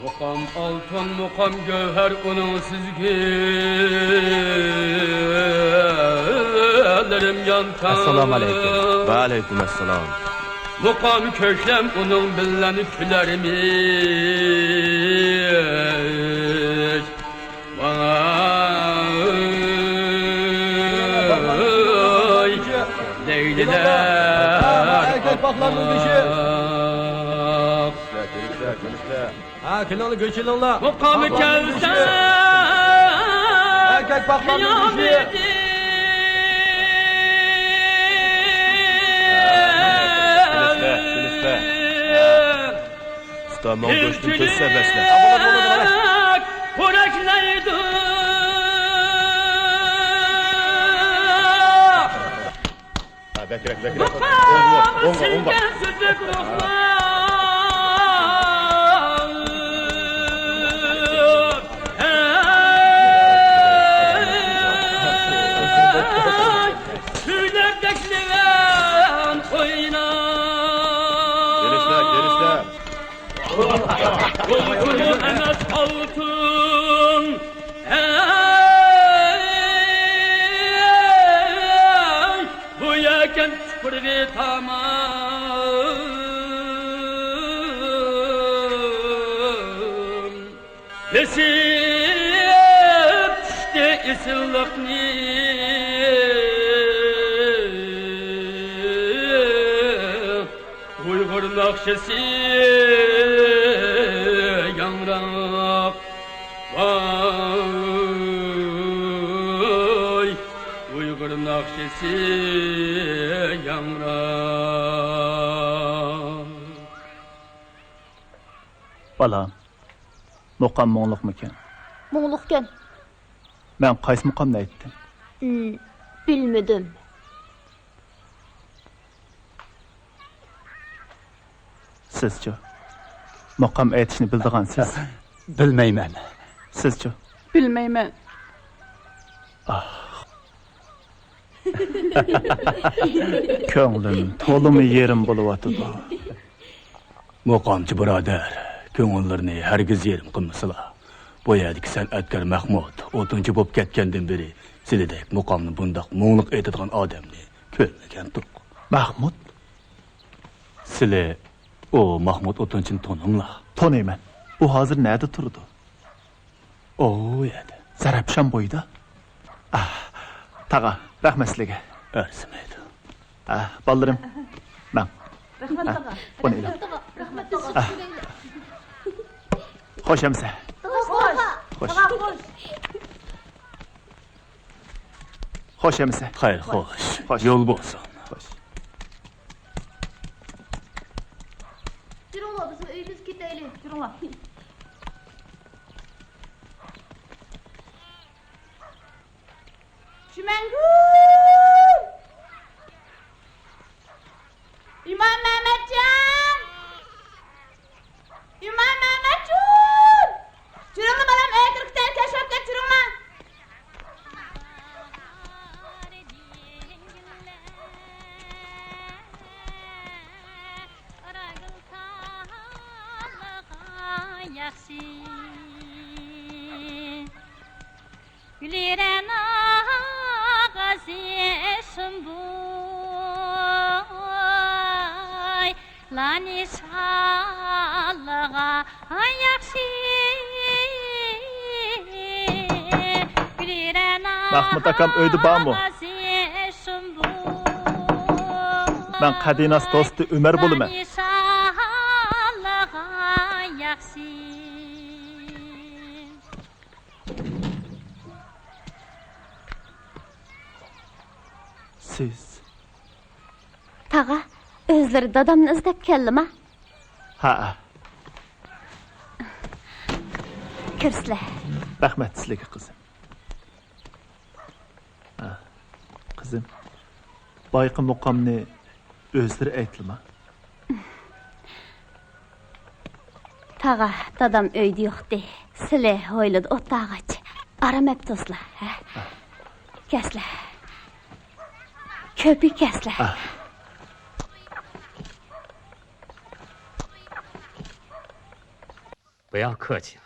Mukam altın, mukam gövher onun sizgilerim yantan. Assalamu aleykum. Ve aleyküm esselam. Mukam köşem onun billenip gülermiş. Vay Leyliler Erkek baklarının dışı. Ha kınalı göçülünla. Mukamı kelsen Erkek baklarının dışı. Ustam, ol göçtün köz serbestler. Kuraklaydı Bekle. Mukam silken sütlük ruhlar Tüyler dekliven oynar Gelişler. Uykuyu emet altın Bu yeken çukurvi tamam Nesip işte isillikni Uygur nakşesi yanrak Vay Uygur nakşesi yanrak Balam, muqam moğluqmikan? Moğluqkan. Ben qaysi muqamni aytdim? Bilmedim. Sizchi? Muqam aytishni bildigansiz. Bilmeymen. Sizchi? Bilmeymen. Ko'nglim to'limi yerim bo'lyapti. Muqamcı birodar, ko'ngillarni hergiz yerim qilmasala. Bu yerdagi san'atkor Mahmud 30 bo'lib ketgandan beri sizidek muqamni bundaq mo'ngluq aytadigan odamni ko'rmagan to'q. Mahmud? Sizlar o Mahmud 30-ni taninglar. Tanıyman. U hozir nerede turdi? O yerda. Zarafshon bo'yida. Tag'a, rahmat sizlarga. Arzimaydi. Ballarim. Men. Rahmat tağa. Buni ilam. Rahmat tağa. Xo'sh amsa. Hoş. Xo'sh amsa. Xayr, xo'sh. Xo'sh. Yo'l bo'lsin. Xo'sh. Yürünglar bizim evimiz gidelim. Yürünglar. Şimengül! İmam Mehmetcan! İmam Mehmetcan! Yürünglar balam elektrikten keşfep geç yürünglar. Güliren ağazı boy Lani şallağa ayakşı Güliren Mahmud akam öydi barmı? Ben Qadinas dostu Ömer bo'laman. Siz? Tağa, özleri dadamını izlep keldim ha. Ha. Kirsle. Rahmat sizlarga qizim. Qizim. Boyqi muqomni o'zlari aytdimi? Tağa, dadam öyde yoxdu. Sile oyladı otağaç. Aramep tosla. Kesle. Köpü kesle. 不要客气了。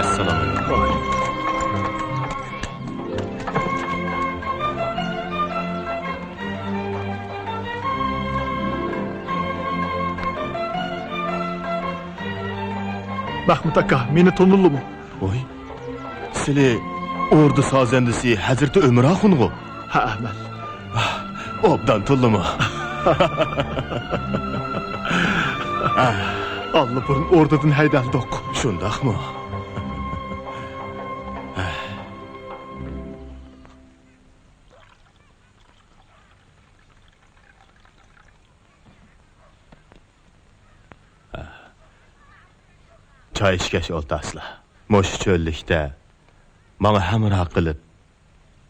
Assalomu alaykum. Mahmud aka, meni tonullumu? Oy. Sizlar ordu sazendisi Hazreti Ömür Axunğu. Ha, men. Obdan tulluma. Allah burun ordadan haydaldık. Şundaqmı? Çay içkeş oltasla. Moş çöllükte bana hamra qılıp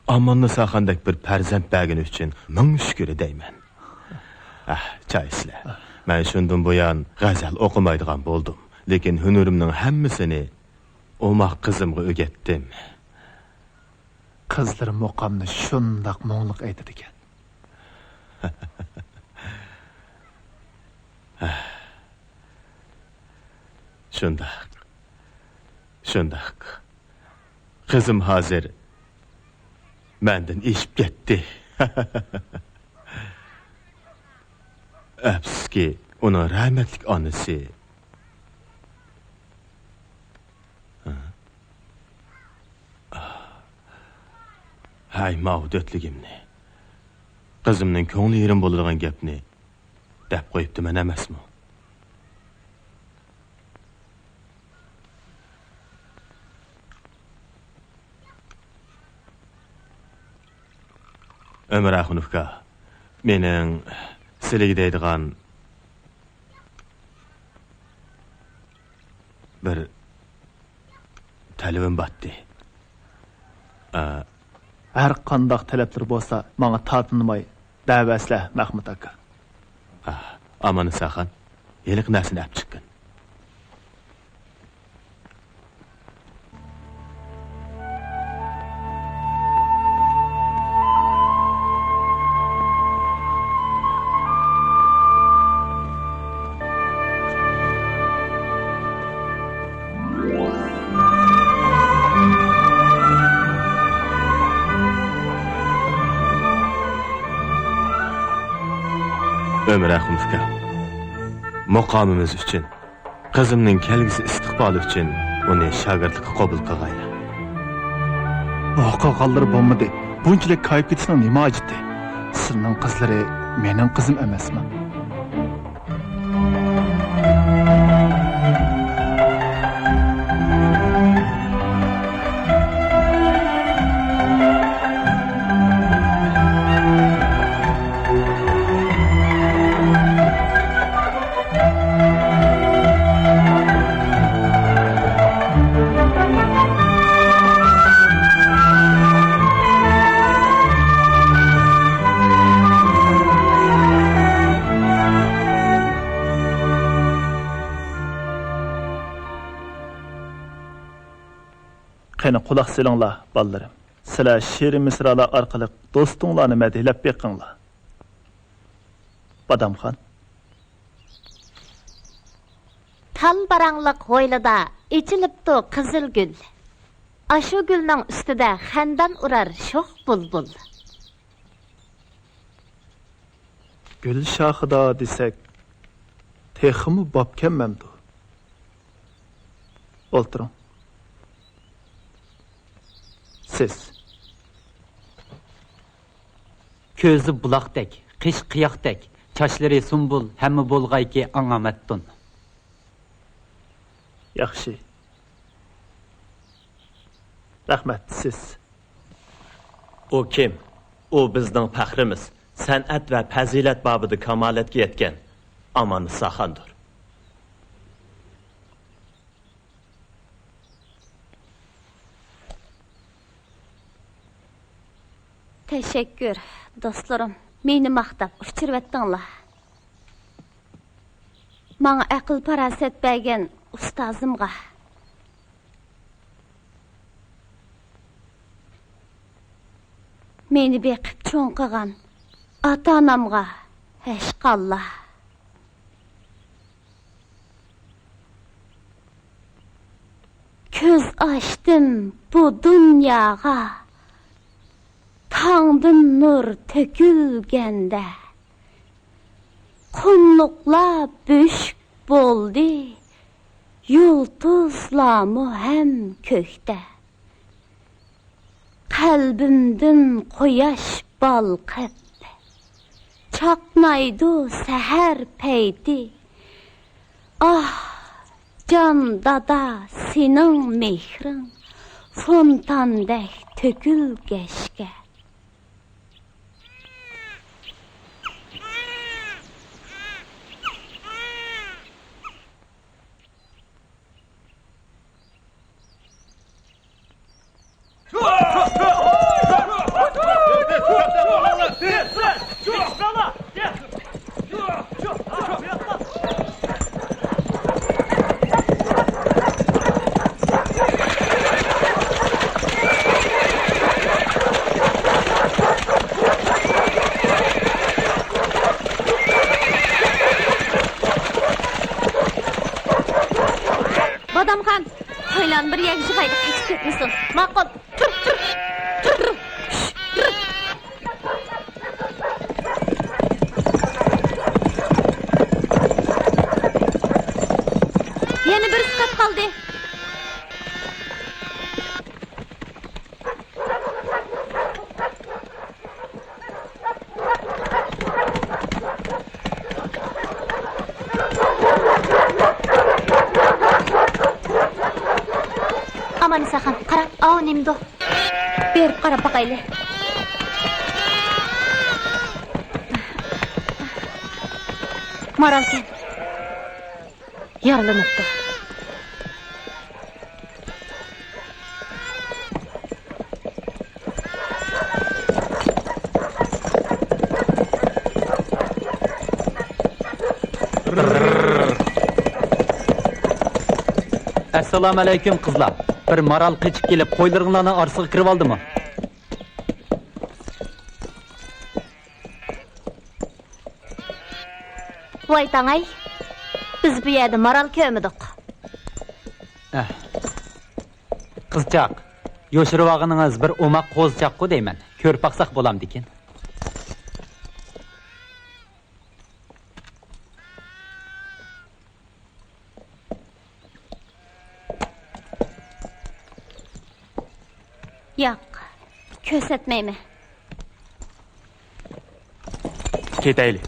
amanlı saxandek bir perzent bəgin üçün min şükür edeymen. Çay içle. Ben şundan bu yan gazel okumaydıgan boldum. Lekin hünürümün hemmisini omaq kızımga ögettim. Kızlarım muqamni şundaq moğluq eydidiken. Şundaq. Kızım hazır menden işip gitti. Əfsuski onun rahmetlik annesi hay mağdötligimni kızımның köңlü yerim boladigan gapni dep qo'yibdi men emasmi? Ömür Axunovka, mening sizlarga deydigan bir talabim batdi. Her qandaq talaplar bolsa, manga tatınmay davasla Mahmud aka. Amanı saxan, yeliq narsini ap chiqqin. Ömür Axunovka, muqamimiz üçün, qızımның kelgisi istiqbalı üçün onu şagirdlikqa qabul qilgayli. Oqaqalları bolmadı. Bunçilik kayıp gitsin nima acıdı? Sizning qizlari mening qizim emasmi? Qani quloq selinglar, balalarım. Sizlar she'r misralar orqali do'stinglarni madihlab beqinglar. Badamxon. Tal barangliq hoylida içilibdi qizil gül. Aşu gülning ustida xandan urar sho'x bulbul. Gül şaxida desek, teximi bobkanmamdu. O'ltiring. Siz. Ko'zi buloqdek, qish qiyoqdek, chochlari sumbul, hamma bo'lg'ayki angamatdun. Yaxshi. Rahmat, siz. O kim? O bizning faxrimiz. San'at va fazilat babida kamolatga yetgan Aman Saxandur. Teşekkür dostlarım. Meni maqtab uçurvatdinglar. Manga aql parasat bergan ustozimga. Meni beqib cho'ng qilgan ota-onamga hashqallah. Ko'z açdım bu dunyoga. Tağdın nur tökülgende. Qumluqlar büşk boldi. Yulduzlarmı hem kökte. Qalbimdin quyosh balqib. Chaqnaydı sahar payti. Ah, can dada senin mehrin. Fontandek tökülgeşke. Badamxan, qo'ylan bir yangi qayda qechib ketmasin. Ma'qul. Tur, tur. Tur. Yana bir isqat qoldi. Aman Isaxon, qara, o nimdo. Berib qarab baqayli. Maralken. Yaralanıptı. Assalomu alaykum qizlar. Bir maral qechib kelib qo'ylaringlarni orsiga kirib oldimi? Voy tangay. Biz bu yerda maral ko'midik. Qizchaq, yoshirvog'iningiz bir o'maq qo'zichoq-ku deyman. Ko'rib baqsaq bo'lamdikin. Yo'q, ko'rsatmayman. Ketaylik.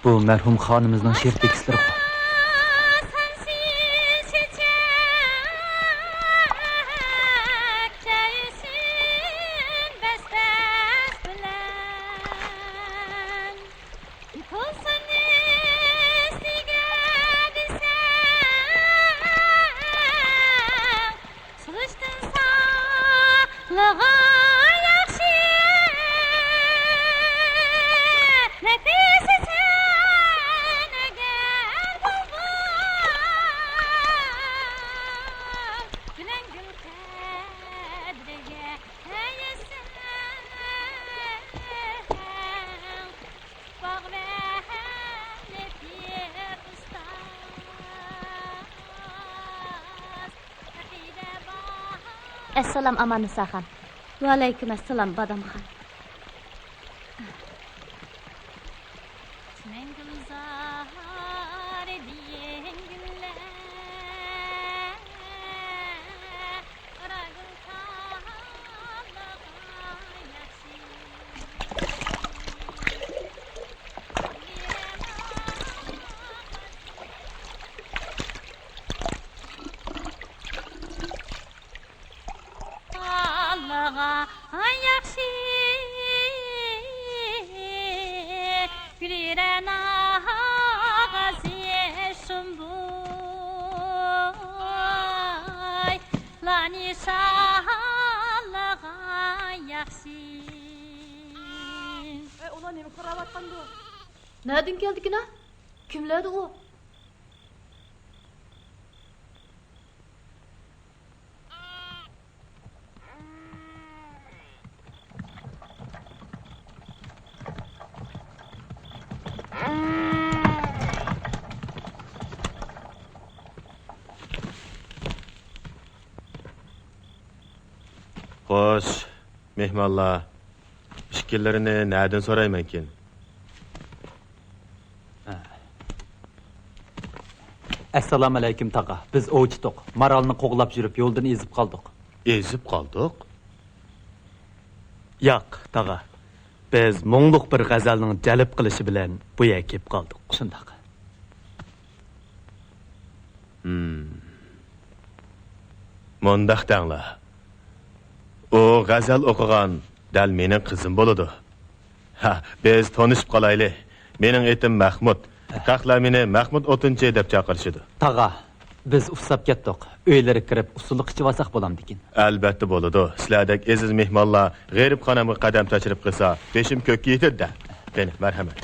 Bu merhum xonimizning she'r tekstlari. Assalom Amannisaxon. Va alaykum assalom Badamxon. Mengulzar diyengiller Ragul sağlığa yakşı Allah'a yakşı Güliren ağazı şumbuy Lani sağlığa yakşı Ulan nemi qaravatqandı? Nereden geldi ki ne? Kimlerdi o? Xo'sh, mehmonlar. Ishkillarini na'dan so'raymankin? Assalomu alaykum taqa. Biz ovchidiq. Maralni qo'g'lab yurib yo'ldan ezib qoldik. Ezib qoldik. Yo'q, tag'a. Biz mo'ngluq bir g'azalning jalb qilishi bilan bu yerga kelib qoldik. Shundoq. Mundaq danglar. O g'azal o'qigan dal mening qizim bo'ladi. Ha, biz tanishib qolaylik. Mening etim Mahmud. Qaqlar meni Mahmud o'tinchi deb chaqirishdi. Taqa, biz ufsab ketdik. Uylari kirib usulli qichib olsak bo'lamdikin. Albatta bo'ladi. Sizlardek aziz mehmonlar g'aribxonamga qadam tashirib qilsa, beshim ko'kka yetadi-da. Qani, marhamat.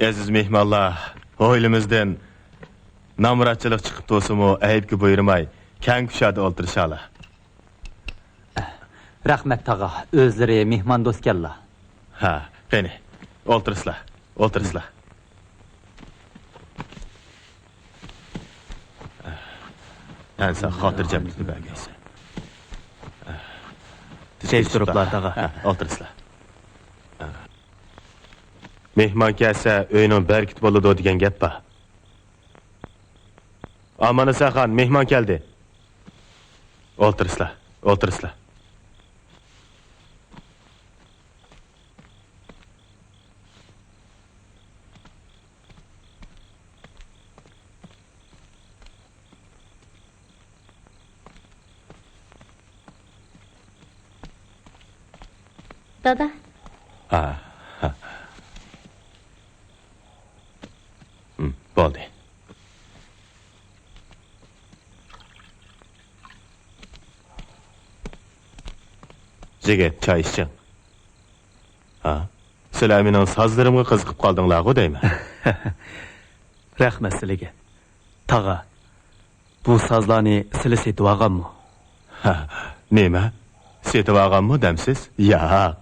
Aziz mehmonlar, oilimizdan namratchilik chiqib to'simi aybga buyurmay, kang kushada o'ltirishalar. Rahmat taqa, o'zlari mehmon do'stkanlar. Ha, qani, o'ltirislar, o'ltirislar. Ansa xotirjamlikni bergaysan. Tez turiblar taqa. O'ltirislar. Mehmon kelsa, uyning barkat bo'ladi degan gap bor. Amannisaxon, mehmon keldi. O'ltirislar, o'ltirislar. Dada. Ha. Bo'ldi. Jigit, choy iching. Ha? Sizlar mening sozlarimga qiziqib qoldinglar-ku deyman. Rahmat sizlarga. Taqa, bu sozlarni sizlar setib olganmi? Ha, nima? Setib olganmi demsiz? Yo'q.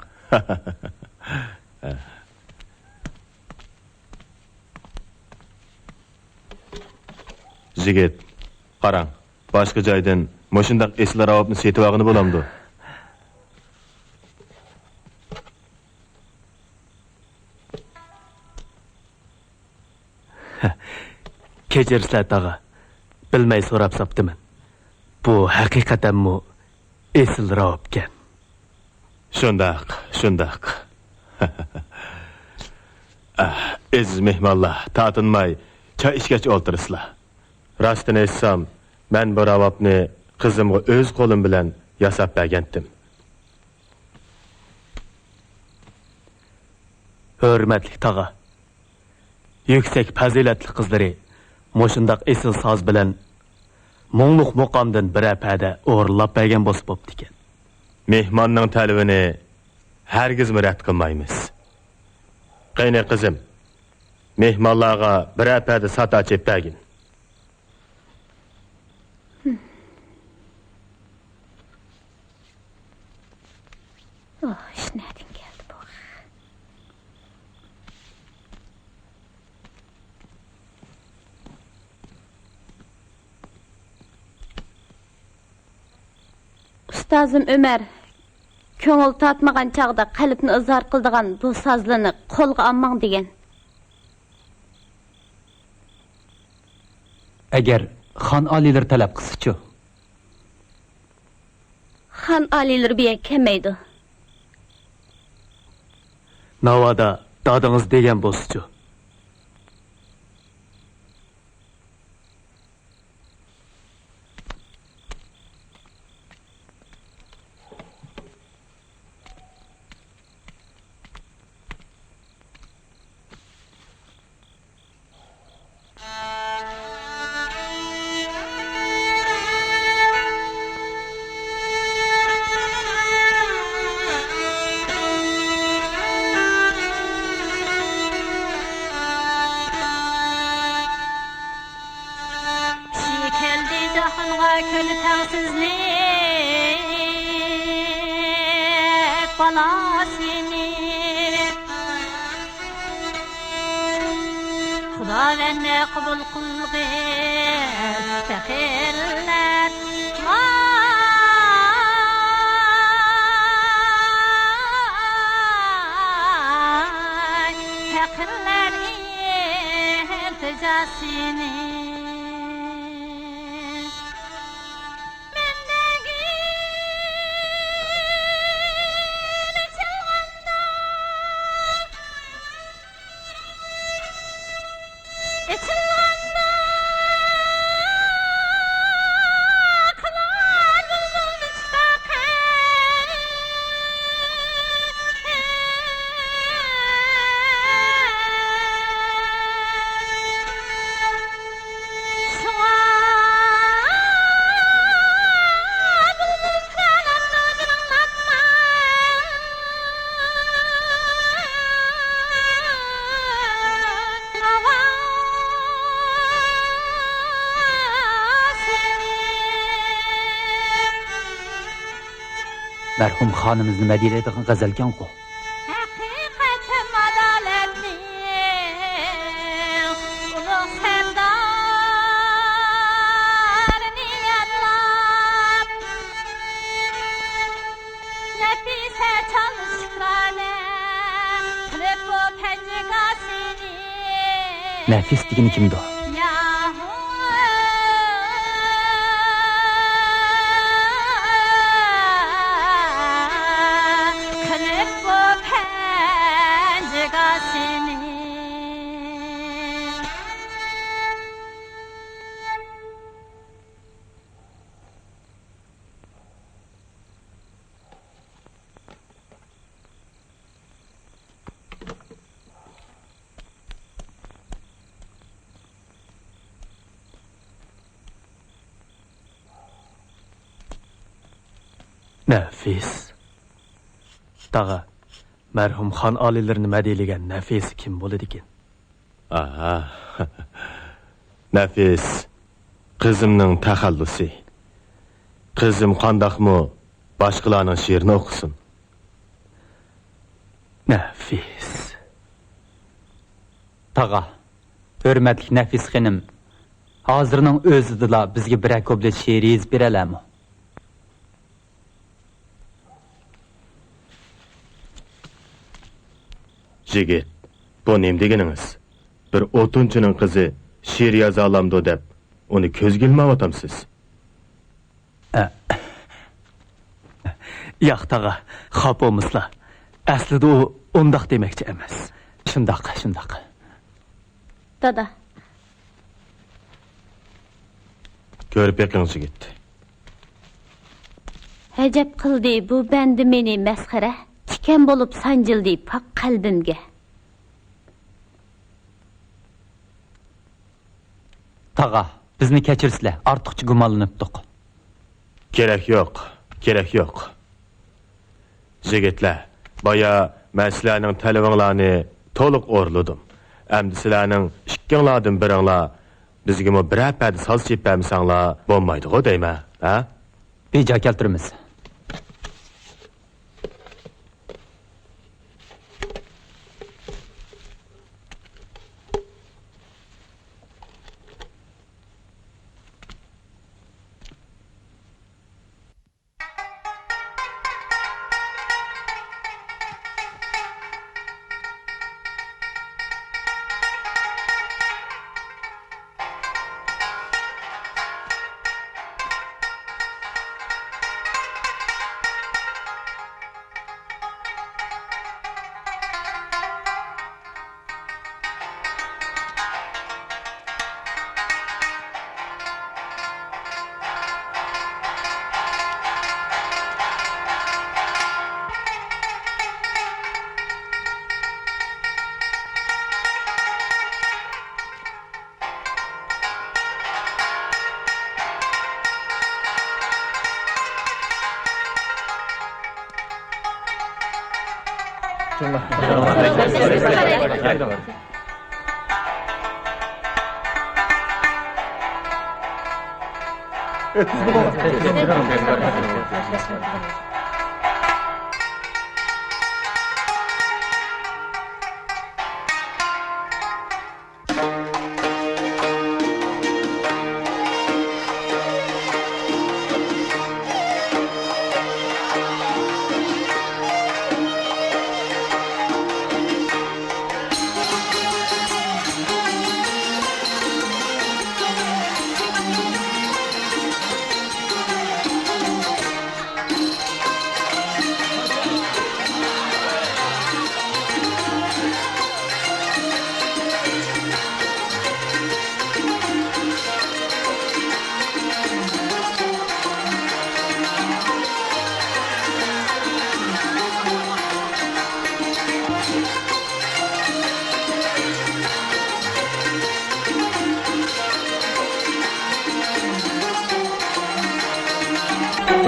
Jigit, qarang. Boshqa joydan mushundaq eslar avobni setib olgani bo'lamdi. Kechirsizlar taqa. Bilmay so'rab sapdiman. Bu haqiqatanmi esil ravobkan? Shundaq, shundaq. Aziz mehmonlar, tatinmay choy ichgach o'ltirisizlar. Rostini aytsam, men bu ravobni qizimga o'z qo'lim bilan yasab bergandim. Hurmatli taqa. Yuksak fazilatli qizlari mushundaq esil soz bilan mo'ngluq muqomdan bir apada o'g'irlab bergan bo'lsa bo'pti ekan. Mehmonning talabini hargiz rad qilmaymiz. Qayni qizim, mehmonlarga bir apada sat ochib bergin. Oh, iş nereden geldi bu? Ustazım Ömer, köngül tatmagan çağda kalbini ızar kıldıgan bu sazlını kolga almang degen. Eğer han aliler talep kısıçı. Han aliler biye kemeydi. Navada dadınız degen bosçu. Xuda benne qabul qılgın fəxirlər Vay fəxirlər ilticasını Merhum hanımız nima deydigan g'azalkan ku. Haqiqatim adaletli ulug' serdor niyatlab Nafisa çalışkrane qilib bu panjigasini Nafis degan kimdi? Nafis. Dağa, merhum han alilerini medeligen Nafis kim bolu dikin? Aha. Nafis. Kızımның taxallusi. Kızım qandaqmı başqalarının şiirini okusun. Nafis. Tağa, hürmetli Nafis xanım, hazırının özüdüla bizge bir akoblet şiiriyiz bir elemi. Jigit, bu nem degeniniz? Bir otunçunun kızı şiir yaza alamdı dep, onu köz gülmep atamsız. Yo'q tağa, xap olmasla. Aslida o ondaq demekçi emas. Shundaq. Dada, Görüp beqinci gitti. hecep kıldı bu bendi meni mesxere, tiken bolup sancıldı pak kalbimge. Tağa, bizni kechirsizlar, ortiqcha gumonlanibdik. Gerek yok. Jigitler, baya men sizlarning talabinglarni to'liq o'rladim. Endi sizlarning ikkinglardan biringlar bizga bir haftada soz chepamisanglar bo'lmaydi-ku deyman, ha? Beja keltiramiz.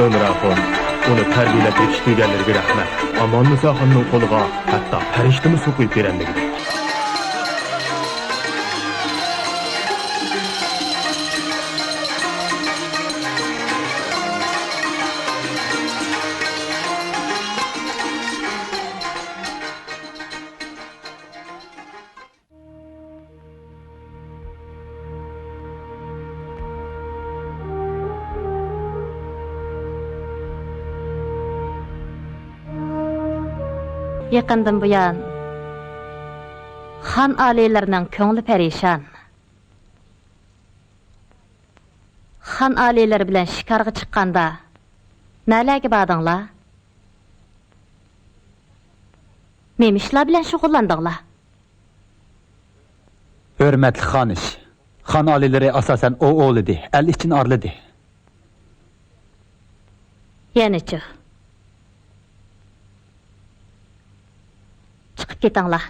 Ömür axun, onu tərbiyələt yetişdirgənlərə rəhmət. Amanlı Saxanның qoluğa hətta pəriştimi su quyub verənligi. Yaqindan buyon xon oliylarining ko'ngli perişan. Xon oliylari bilan shikarga chiqqanda nalarga bordinglar? Memişlar bilan shug'ullandinglar? Hürmetli xanish, xon oliylari asosan o o'lidi, el için arlidi. Yanichi. Chiqib ketinglar.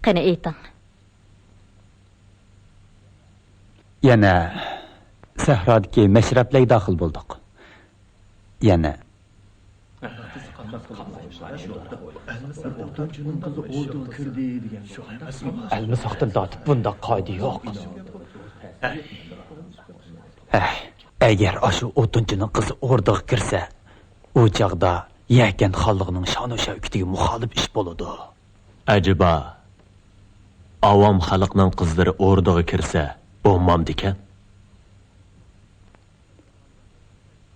Qani ayting. Yana sahrodagi mashrablarga daxil bo'ldik. Yana Elmisoqdan tortib bunda qoida yo'q. agar ashu o'tinchining qizi o'rdiga kirsa, u chaqda yakan xonligining shon-u shavkatiga muxolif ish bo'ladi. Ajiba, avom xalqning qizlari o'rdiga kirsa, bo'lmamdikan?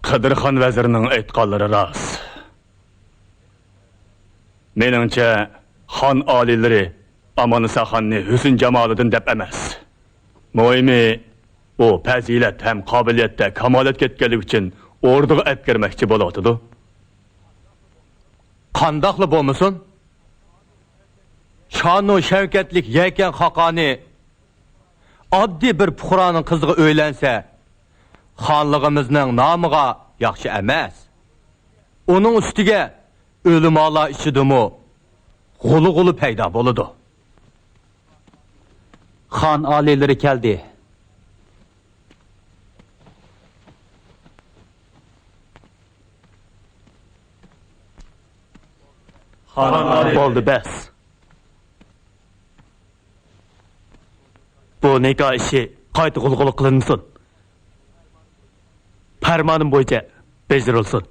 Qadirxon vazirining aytganlari rost. Meningcha, xon oliylari Amanisa xonni husn jamolidan deb emas. Muhimi, o fazilat ham qobiliyatda kamolatga yetganligi uchun o'rdiga olib kirmoqchi bo'layotdi. Qandoqli bo'lmasin? Shon-u shavkatlik yakan xaqoni oddiy bir puhroning qiziga o'ylansa, xonligimizning nomiga yaxshi emas. Uning ustiga o'limolar ichidimi g'ulu-g'ulu paydo bo'ladi. Xon oliylari keldi. Bo'ldi bas. Bu nikoh ishi qayta g'ulg'ul qilinsin. Farmonim bo'yicha bajarilsin.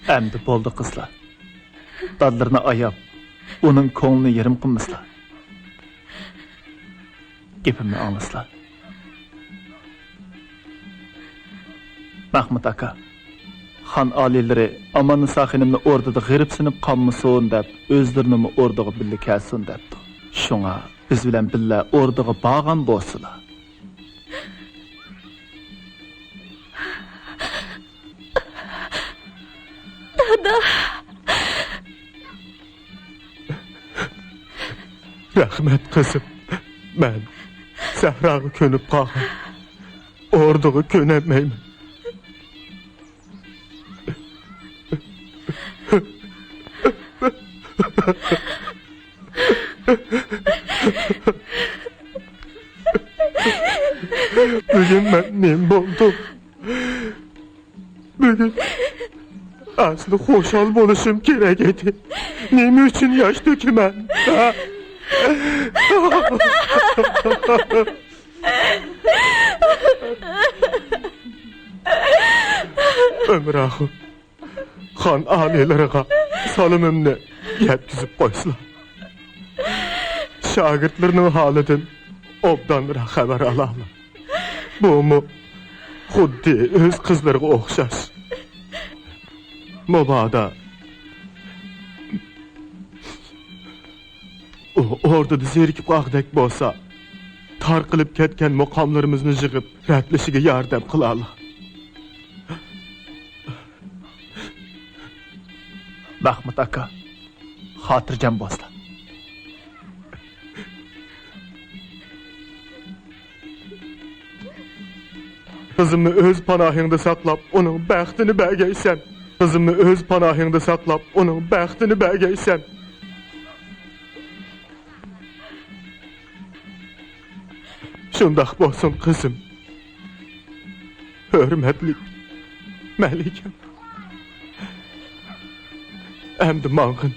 Әмді болды qızlar. Dadlarını ayab, onun ko'nglini yerim qilmaslar. Gapimni anglaslar. Mahmud aka, xon oliylari Aman-Nisa xonimni o'rdida g'iribsinib qolmasin deb, o'zlarini o'rdaga birga kelsin debdi. Shunga biz bilan birga o'rdaga borgan bo'lsalar. Dada. Rahmet kızım. Ben Sahraga könüp qalğan. Ordaga könämeyim. Bugün ben nem boldum. Bugün aslında hoşal boluşum gerek edi. Nemi üçün yaş dökümen? Ha? Ömür ağım, xan ağabeyleriga salımımni yetkizip qo'ysalar. Şagirdlarining holidan obdanroq xabar alalar. Bumu xuddi o'z qizlariga o'xshash. Mobodo o'rdada zerikib qolgandek bo'lsa, tarqilib ketgan muqomlarimizni yig'ib ratlashiga yordam qilalar. Mahmud aka, xotirjam bo'lslar. Qizimni o'z panohingda saqlab, uning baxtini bergaysan. Qizimni o'z panohingda saqlab, uning baxtini bergaysan. Shundaq bo'lsin qizim. Hurmatli Malikam. Endi mang'in.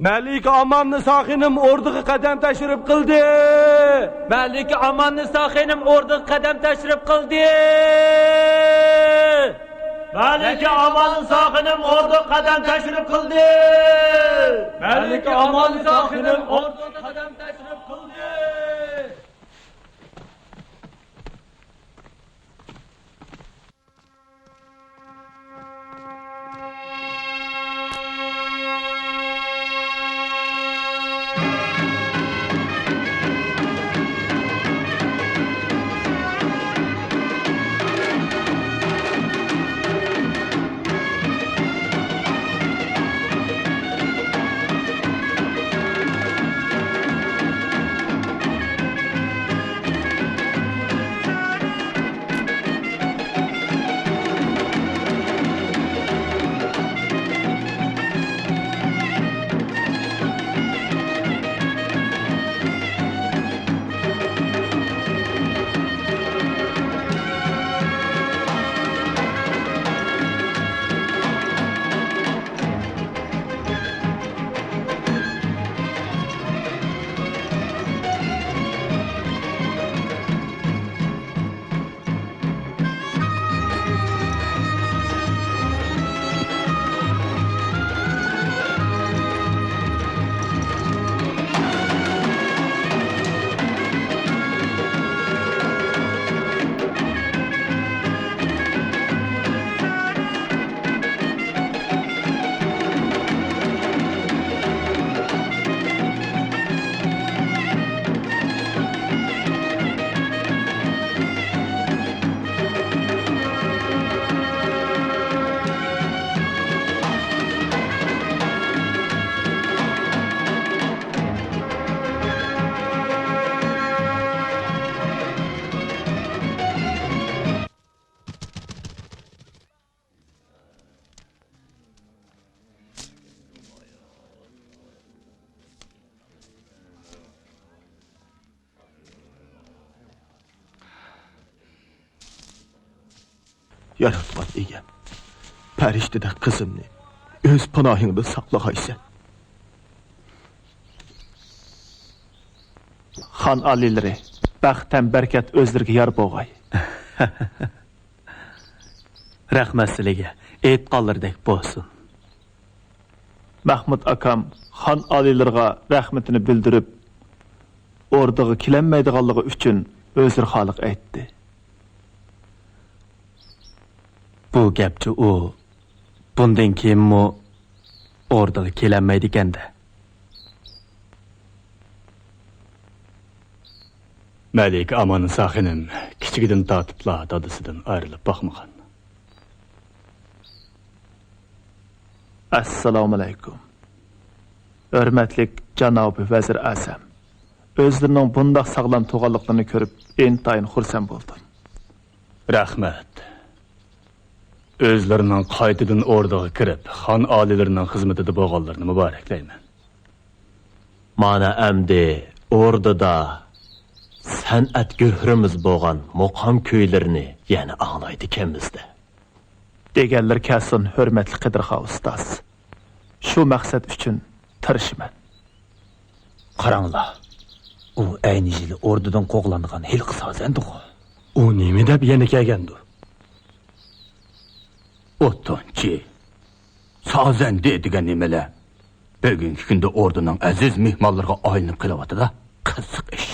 Malika Aman-Nisa xonim o'rdaga qadam tashrif qildi. Malika Aman-Nisa xonim o'rdaga qadam tashrif qildi. Malika Aman-Nisa xonim o'rdaga qadam tashrif qildi. Malika Aman-Nisa xonim o'rdaga qadam tashrif qildi. yaratgan egem. Pəriştide qızımni öz panohingda saqlagaysan. Xan aliləri, bəxtən bərkət özlərə yar boğay. Rəhmət sizlərə, aytqanlardək bolsun. Mahmud akam xan alilərə rəhmətini bildirib, ordağı kilənməydiğanlığı üçün özür xalıq aytdı. Bu gəpçi o, bundan keyin o ordağı kilənməydi ekan-da. Мәлик Аманы Сахиным kichigidin tatibla dadısıdan ayrılıp bakmagan. Assalomu alaykum. Hörmətlik cənab vəzir Əsəm. Özlərinin bundaq sağlam toğanlıqlarını görüb intayın xursand boldum. Rahmet. Özlerinin qaytıdan ordağa kirib, xan alilərinin xizmetide boğanlarını mübarekleymen. Mana əmdi ordada sənət göhrümüz boğan muqam köylərini, yəni ağlaydı kemizdə. Degəllər kəsin hörmətli Qidirxa ustaz. Şu məqsəd üçün tırışman. Qaranglar. O ayni yili ordudan qo'g'langan hilqi sazandı o. O nemi deb yana kelgandu? O'ttonchi. Sazandi degan nimalar? Bugungi kunda orduning aziz mehmonlarga aylanib qelyapti-da. Qiziq ish.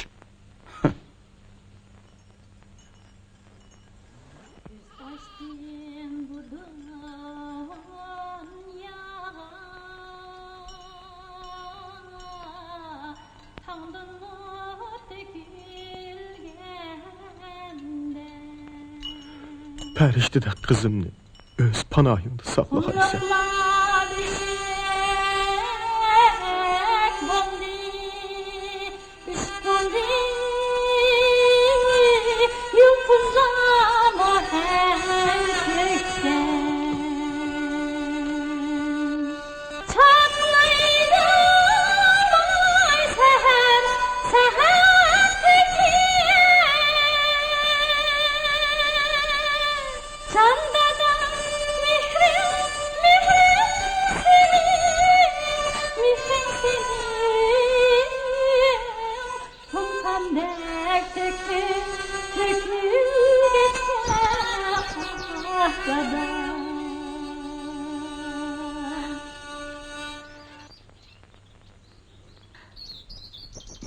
Pəriştide qızımni öz panohingda saqlagaysan.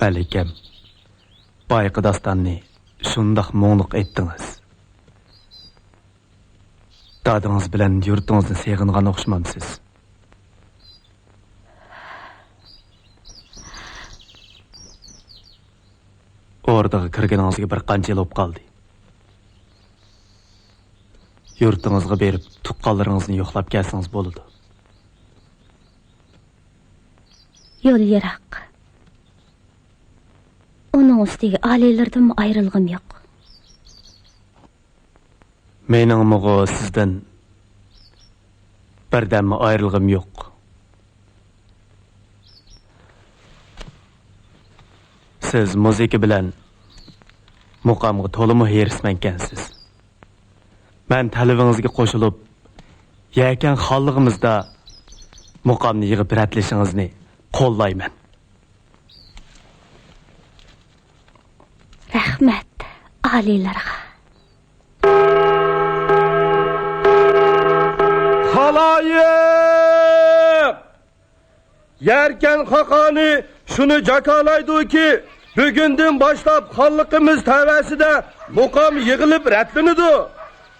Məlikəm, bayqı dastanını şundaq moğluq etdiniz. Dadınız bilen yurtunuzun sevğinğan oxşamamsınız. Ordağa kirgeningizga bir qancha yil bo'lib qoldi. Yurtingizga berib, tuqqanlaringizni yo'qlab kelsangiz bo'ladi. Yo'l yiroq. Onun ustiga alilardan ayrılgım yo'q. Mening muğu sizden birden mi ayrılgım yo'q. Siz muzika bilan muqamga to'liq herismankansiz. Men talabingizga qo'shilib, yakan xonlig'imizda muqamni yig'ib ratlashingizni qo'llayman. Rahmat alilarga. Halayık! Yerken Hakani şunu cakalaydı ki bugünden başlap xalqimiz təvəsidə muqam yığılıb rətlinidu.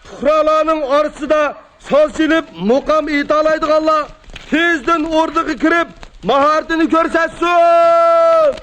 Puhralarının arasında salsilib muqam italaydıqanlar tezdən orduğa kirib maharetini görsətsin.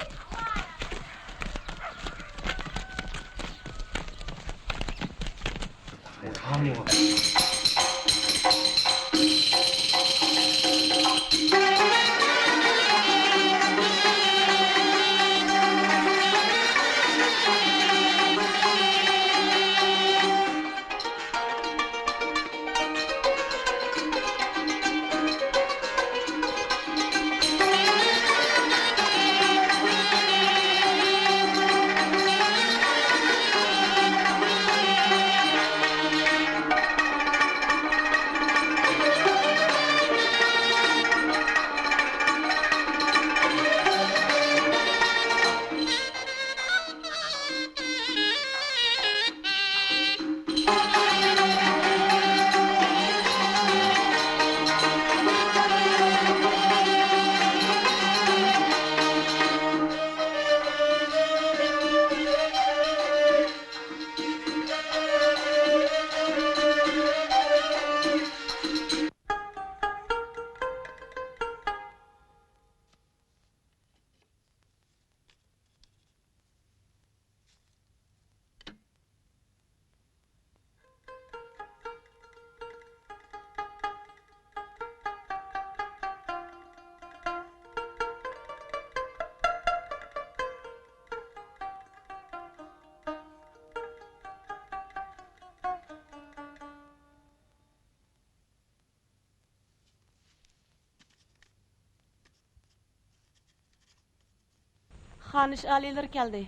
Xanish aliler keldi.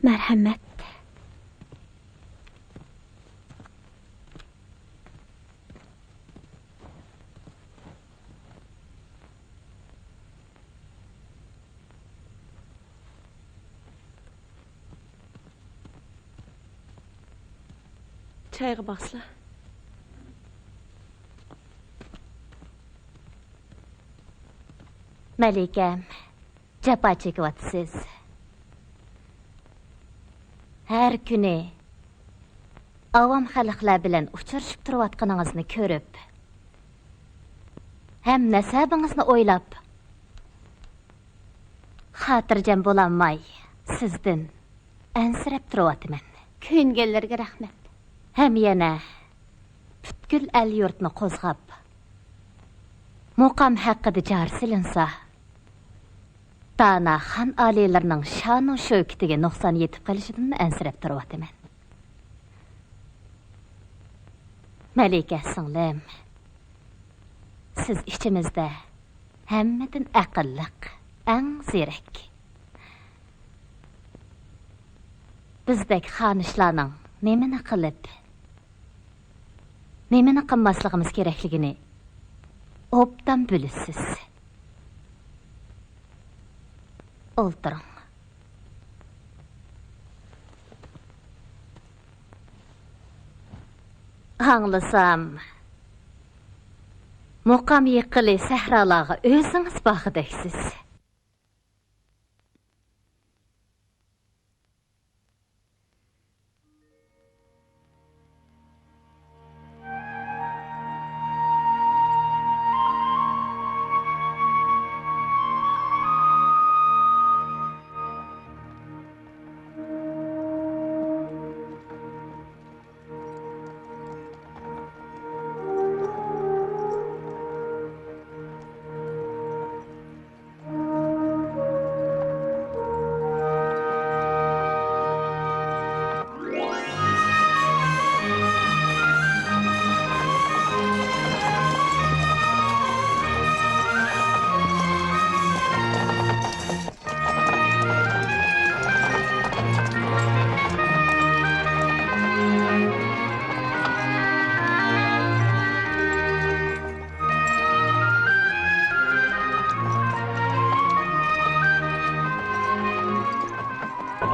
Merhamet. Çayga basla. Malikam, japa chekyapsiz. Her kuni avam xalqlar bilan uchrashib turayotganingizni ko'rib, ham nasabingizni o'ylab, xotirjam bo'lolmay sizdan ansirab turayotman. Ko'ngillarga rahmat. Hem yana butkul el yurtni qo'zg'ab, muqam haqida jar silinsa, Dana xan aliylarning sha'nu shavkatiga nuqson yetib qolishidan ansirab turayotman. Malika singlim, siz ichimizda hammadan aqlliq, eng ziyrak. Bizdek xonishlarning nemani qilib, nemani qilmasligimiz kerakligini obdan bilasiz. O'ltiring. Anglasam, muqam yiqili sahralarga o'zingiz baxidaksiz.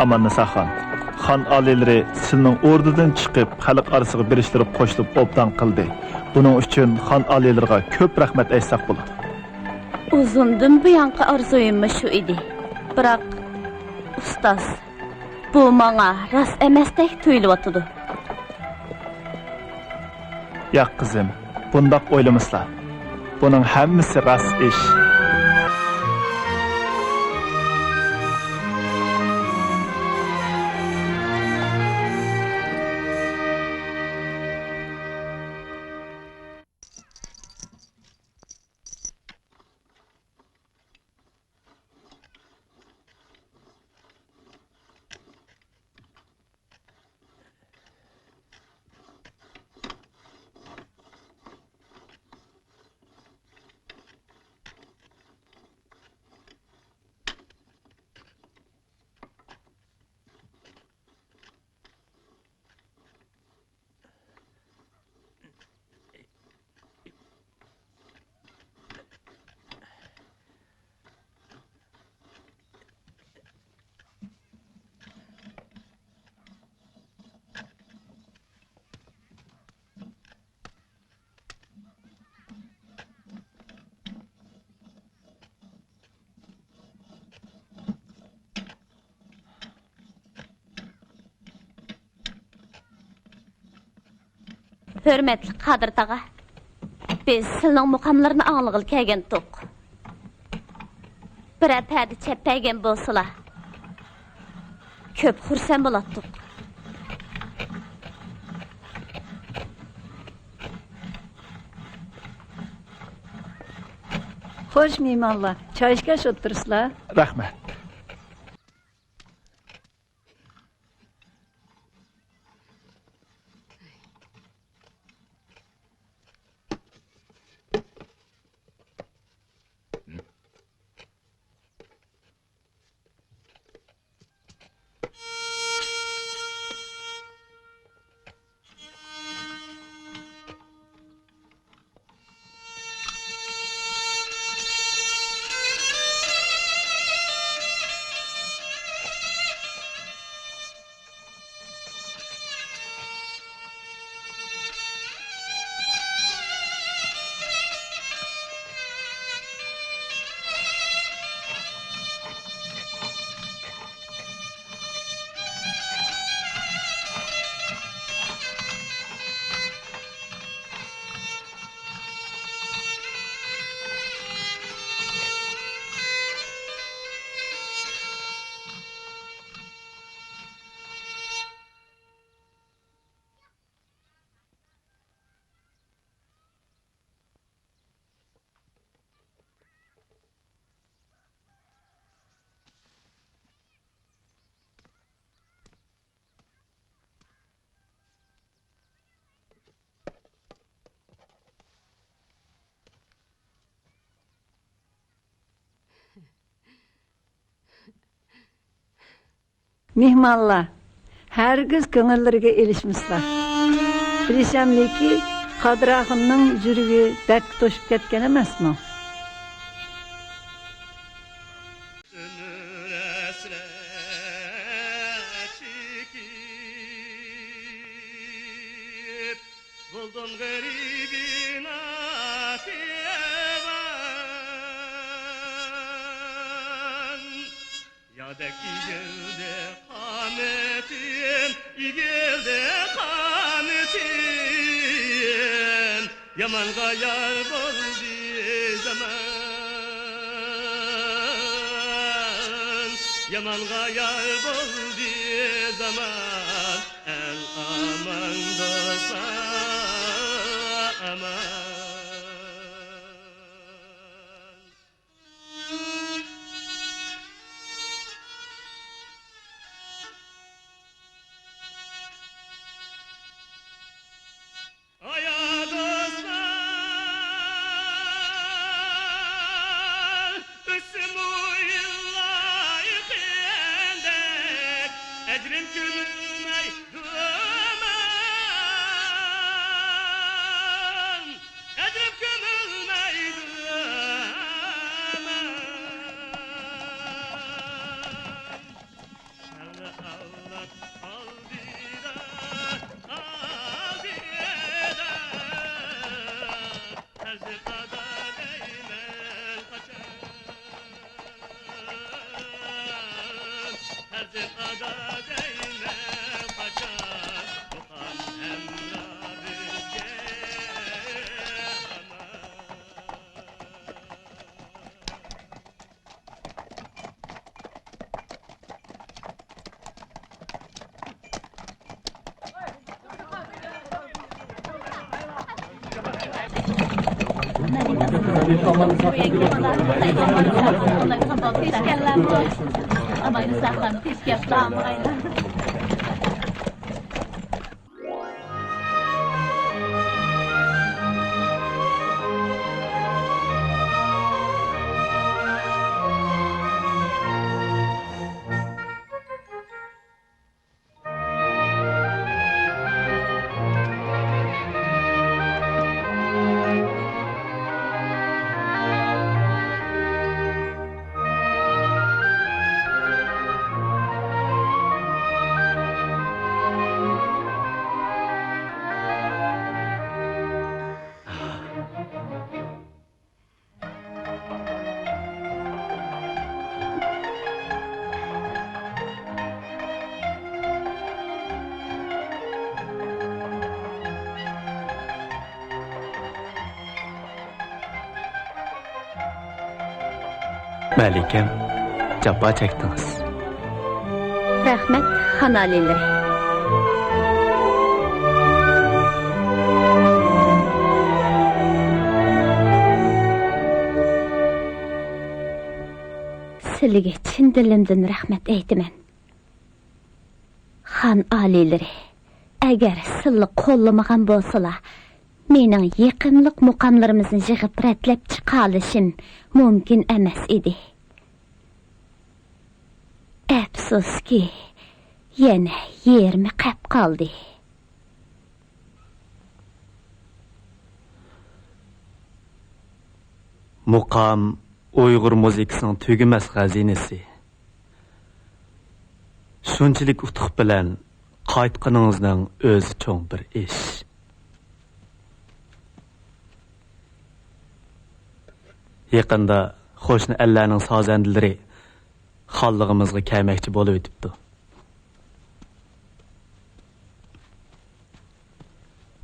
Amanna Saxan, xan alilari sizning o'rnidan chiqib, xalq orasiga birishtirib qo'shilib obdan qildi. Buning uchun xan alilariga ko'p rahmat aytsak bo'ladi. Uzundan buyanqi orzuyim shu edi. Biroq ustoz, bu menga ras emasdek tuyulyotdi. Yo'q qizim, bundoq o'ylamaslar. Buning hammasi ras ish. Hürmetli Kadir Tağa, biz sizning muqamlarını anlıqıl kelgen toq. Bir pədi çəppəygen bolsala, köp xursan bolatdık. Hoş meymanlar, çay içkəş otursuzlar. Rahmat. mehmonlar, hergiz ko'ngillariga elishmislar. Bilishamliki, Qodirxonning yuragi dardga to'shib ketgan emasmi? Buldum garibin atiyevan Yadek igildi kametin igildi kametin Yamanға yar boldi zaman Yamanға yar boldi zaman El aman dostlar Ecrim gülmey duman Ecrim gülmey duman Allah Allah aldira aldira Terzi kadar eymel kaçar Terzi kadar eymel kaçar Mukan emra bizge Aman saklan, pis yaptım aynen. Məlikəm, cəbba çəkdiniz. Rəhmət xan aliləri. Sizlarga chin dilimdan rahmat aytaman. Xan aliləri, agar sizlar qo'llamagan bo'lsalar, mening yaqinliq muqamlarimizni yig'ib ratlab chiqa olishim mumkin emas edi. Afsuski, yana yermi qap qoldi. Muqam Uyg'ur muzikasining tugamas xazinasi. Shunchalik utuq bilan qaytqaningizning o'zi cho'ng bir ish. Yaqinda qo'shni ellarning sozandalari xallig'imizga kelmoqchi bo'lib o'tibdi.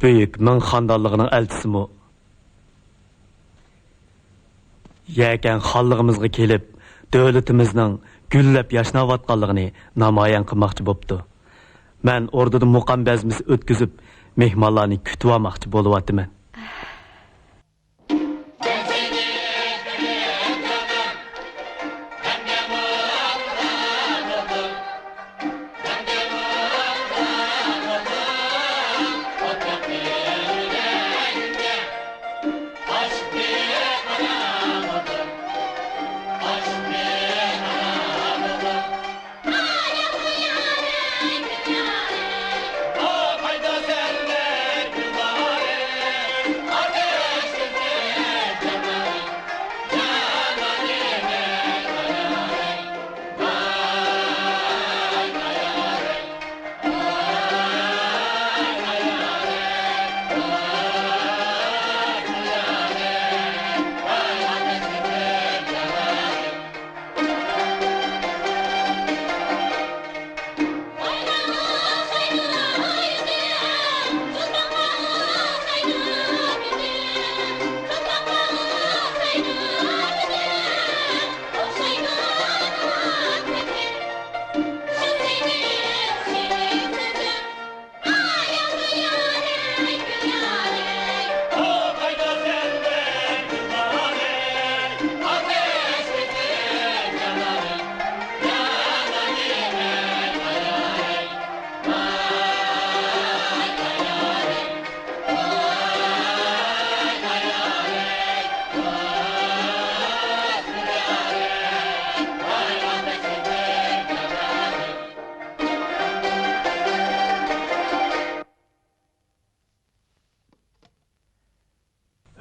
Buyuk Ming xondanligining elchisimi yakan xallig'imizga kelib, davlatimizning gullab yashnayotganligini namoyon qilmoqchi bo'pti. Men o'rdada muqam bazmisi o'tkazib, mehmonlarni kutib olmoqchi bo'lyapman.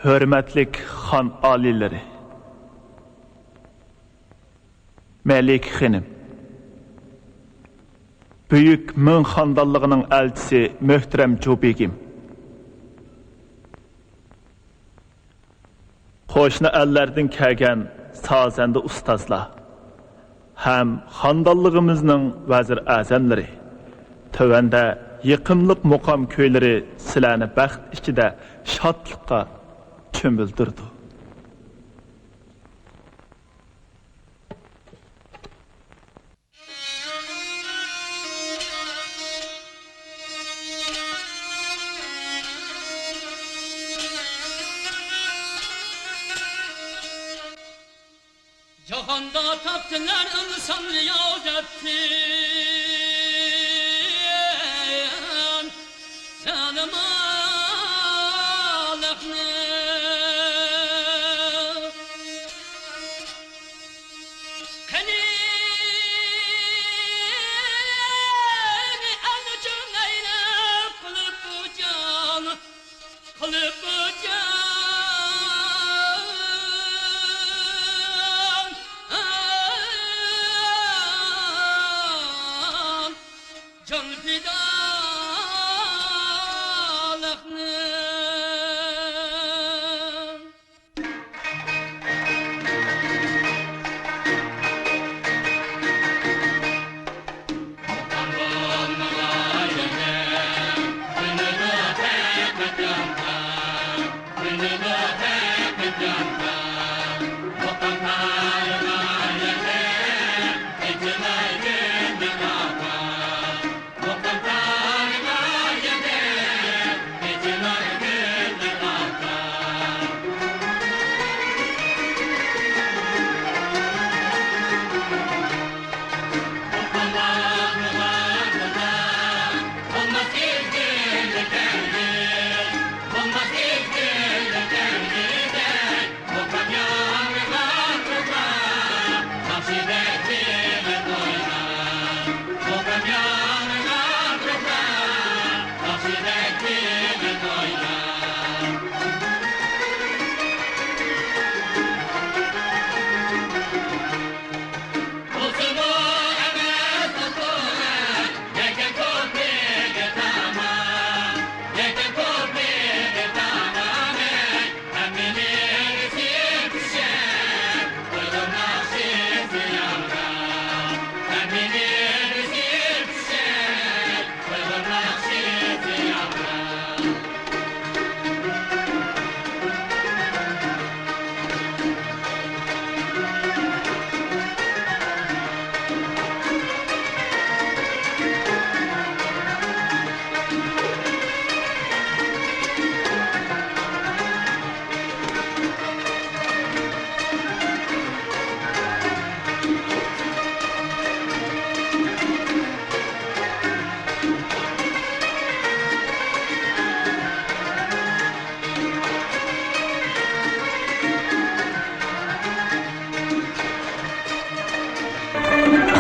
hürmetlik xan alileri, Melik Hanım, Büyük Mün Xandallığının elçisi Möhterem Cubegim, Qo'shni ellerden kelgan sazende ustazlar, hem xandallığımızın vazir azamları, tövende yıkımlık muqam köyleri silahını bəxt içinde şadlıqqa çömüldürdü. Cahanda taptılar insan riyaz etti. Zalim Allah'ını Kanini alıcın eylep kılıp bu can Kılıp bu can Can fidalıkını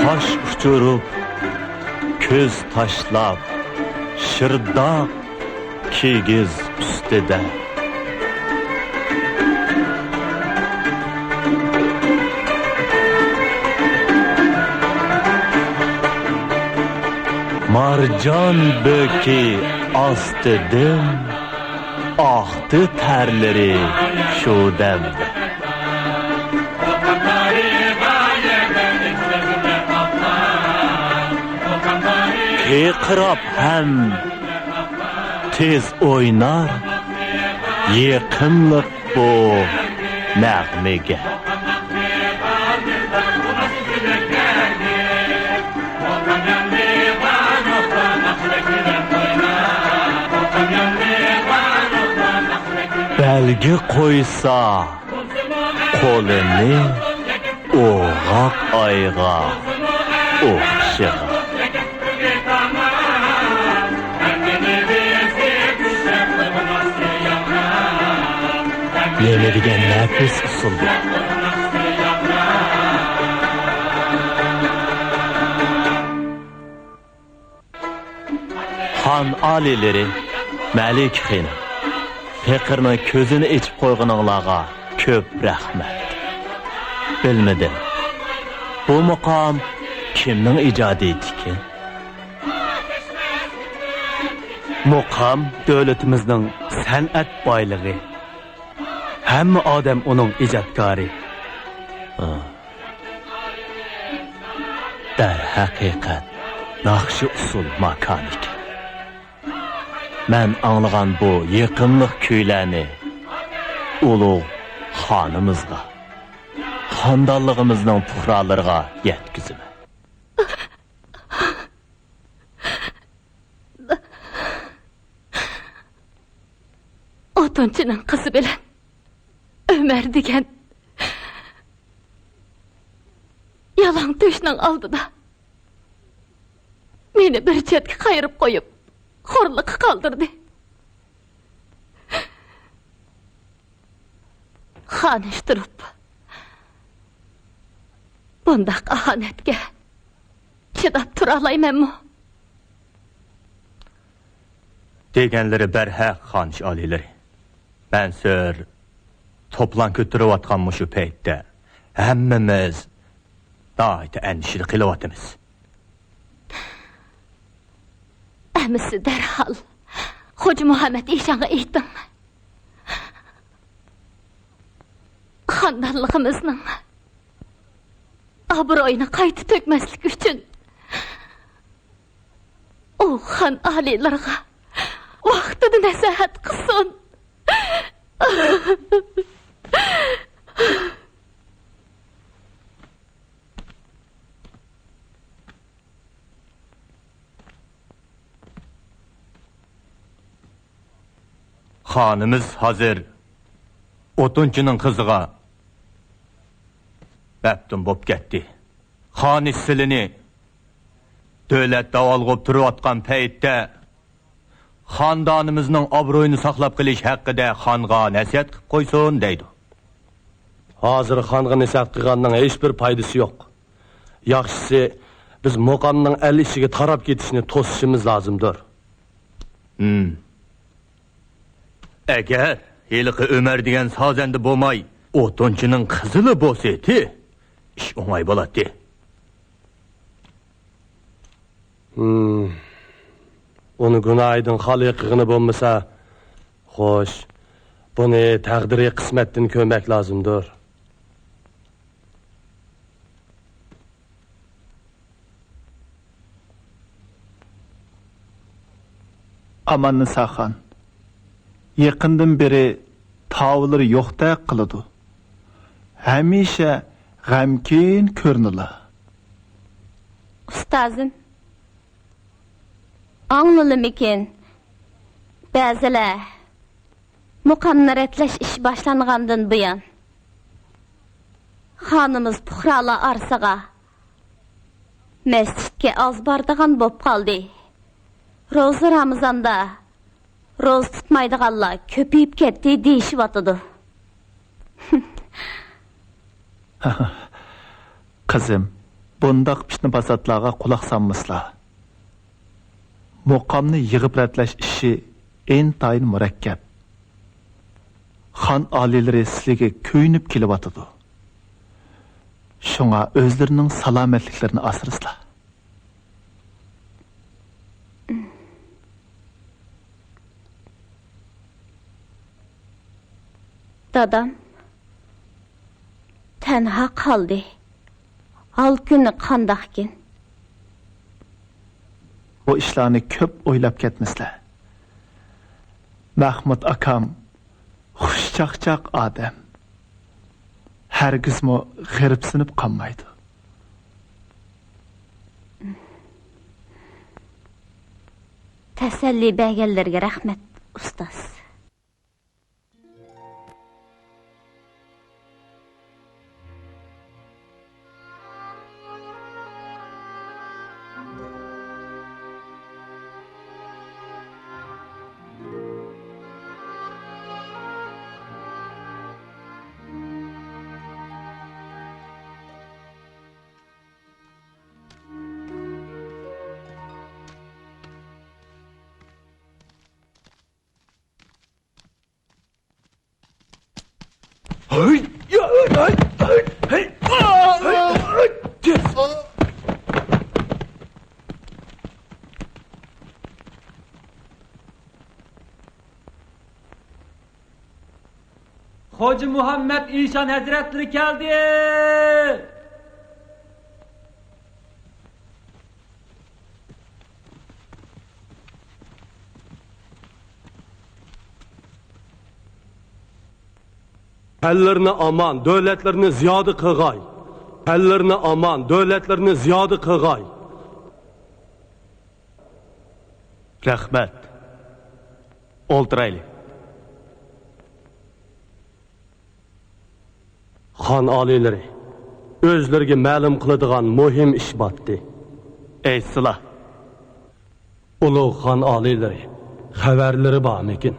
Taş uçurup, köz taşlap, şırdak kigiz üstüde. Marcan böki astıdım, ahtı terleri şu demde. Kıkrap hem tez oynar, yıkımlık bu nəğmege. Belgi koysa kolunu oğak ayğa okşağa. Yenilgen nefis usuldu. Han alileri Melik Hanım, Pekirning ko'zini ichib qo'yganinglarga ko'p rahmat. Bilmadim. Bu muqam kimning ijodiyati ekan? Muqam davlatimizning san'at boyligi. Hamma odam uning ijodkori. Dar haqiqat yaxshi usul makanik. Men anglagan bu yaqinlik kuylarni ulug' xonimizga, xondanligimizning puhralarga yetkiziman. Otunchining qizi bilan Ömer degan yalan to'shning oldida meni bir chetga qayirib qo'yib, xo'rliqqa qoldirdi. Xonish turib, bundaq ahonatga chidab tura olmaymanmi? Deganlari barhaq xonish oliylari. Ben sir toplan ko'tirayotgan mushu paytda hammamiz doita endişeli qilyapmiz. Amisi derhal Hoca Muhammed İşan'a aytdim. Xondanligimizning obro'yini qayta to'kmaslik uchun u xon oliylarga vaqtida nasihat qilsin. Xonimiz hazır. Otunchining qiziga baptum bo'p ketdi. Xon silini davlat davolg'ib turayotgan paytda xondonimizning obro'yini saqlab qilish haqida xonga nasihat qilib qo'ysin deydi. Hozir xonga nasihat qilganning hech bir foydasi yo'q. Yaxshisi biz muqamning el ishiga tarab ketishini to'sishimiz lozimdir. Agar heliqi Ömer degan sozanda bo'lmay, o'tunchining qizili bo'lsa-ti, ish o'ng'ay bo'ladi. Onu günaydın xaliqigini bo'lmasa, xo'sh, buni taqdiriy qismatdan ko'mak lozimdir. Aman-Nisa xon yaqindan beri tavlari yo'qdek qiladi. Hamisha g'amkin ko'rinadi. Ustozim, anglimikin ba'zilar muqamni ratlash ish boshlangandan buyon xonimiz puhralar orasiga masjidga oz bordigan bo'p qoldi. Ro'za Ramazonda ro'za tutmaydiganlar ko'payib ketdi deyishyotidi. Qizim, bundaq pishni basatlarga quloq solmaslar. Muqamni yig'ib ratlash ishi intayin murakkab. Xon oliylari sizlarga ko'yinib kelyotidi. Shunga o'zlarining salomatliklarini asrasizlar. Dadam tenha qoldi. Al kuni qandaqkin. Bu ishlarni ko'p o'ylab ketmaslar. Mahmud akam xushchaqchaq odam. Hargizmi g'iribsinib qolmaydi. Tasalli berganlarga rahmat, ustoz. Hoca Muhammed İşan Hazretleri geldi. Ellerini aman, devletlerini ziyadı kıgay. Ellerini aman, devletlerini ziyadı kıgay. Rahmet. Oltirayli. Xan alileri, özlerine ma'lum qiladigan muhim ish botdi. Ey Sıla. Ulug' xan alileri, xabarlari bormikin?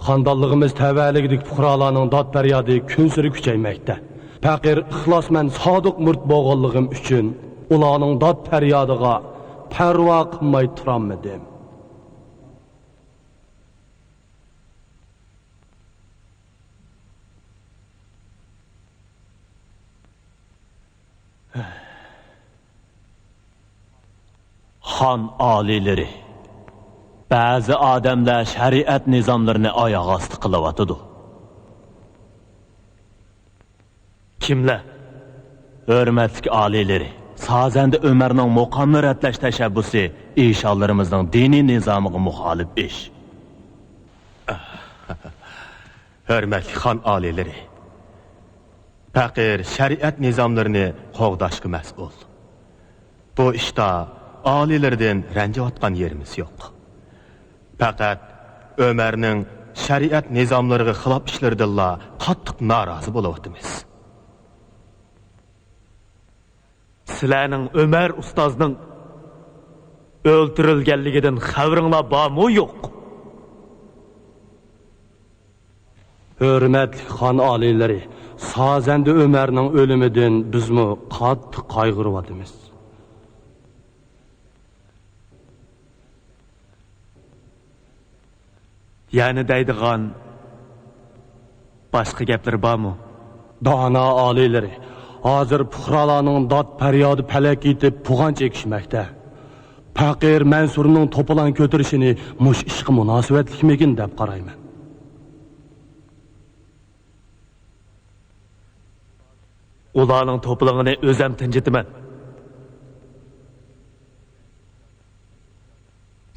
Xandonligimiz tavalligidik fuqarolarning dod faryodi kun sari kuchaymoqda. Faqir, ixlosmand, sodiq murt bo'lganligim uchun ularning dod faryodiga parvo qilmay turolmadim. Xan alileri. Ba'zi odamlar shariat nizomlarini oyoq osti qilyotidi. Kimlar? Hurmatli alileri. Sazanda Ömerning muqomni ratlash tashabbusi inshollarimizning diniy nizomiga muxolif ish. Hürmetli xan alileri. Faqir şeriat nizamlarını qoğdaşqı mas'ul. Bu ishda alilerden ranjiyotgan yerimiz yo'q. Faqat Ömerning şeriat nizamlariga xilof ishlaridanla qattiq norozi bo'lyapmiz. Sizlarning Ömer ustozning o'ldirilganligidan xabaringlar bormi yo'q? Hürmetli xan alileri, Sazende Ömer'nin ölümüden bizmi qattiq qayg'uryapmiz. Yani deydigan başqa gaplar bormi? Dana alileri, hozir fuqarolarning dod faryodi palak yetib pug'on chekishmoqda. Faqir Mansurning to'polon ko'tarishini mush ishga munosabatlikmikin deb qarayman. Ularning to'plag'ini o'zim tinjitaman.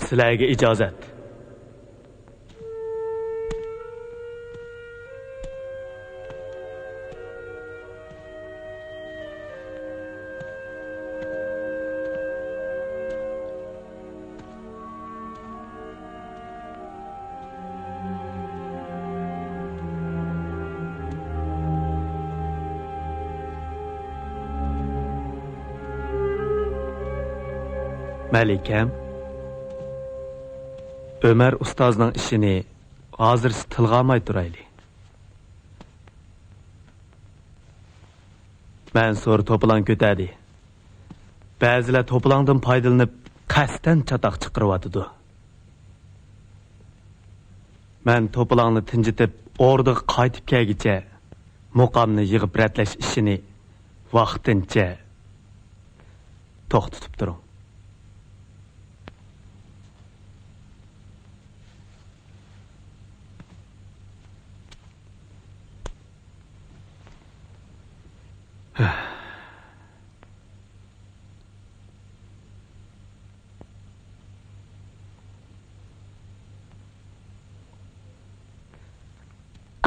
Sizlarga ijozat. Malikam, Ömer ustozning ishini hozir tilga olmay turayli. Mansur to'polon ko'tadi. Ba'zilar to'polondan foydalanib qasddan chatoq chiqaryotidi. Men to'polonni tinjitib, o'rniga qaytib kelgicha muqomni yig'ib ratlash ishini vaqtincha to'xtatib turing.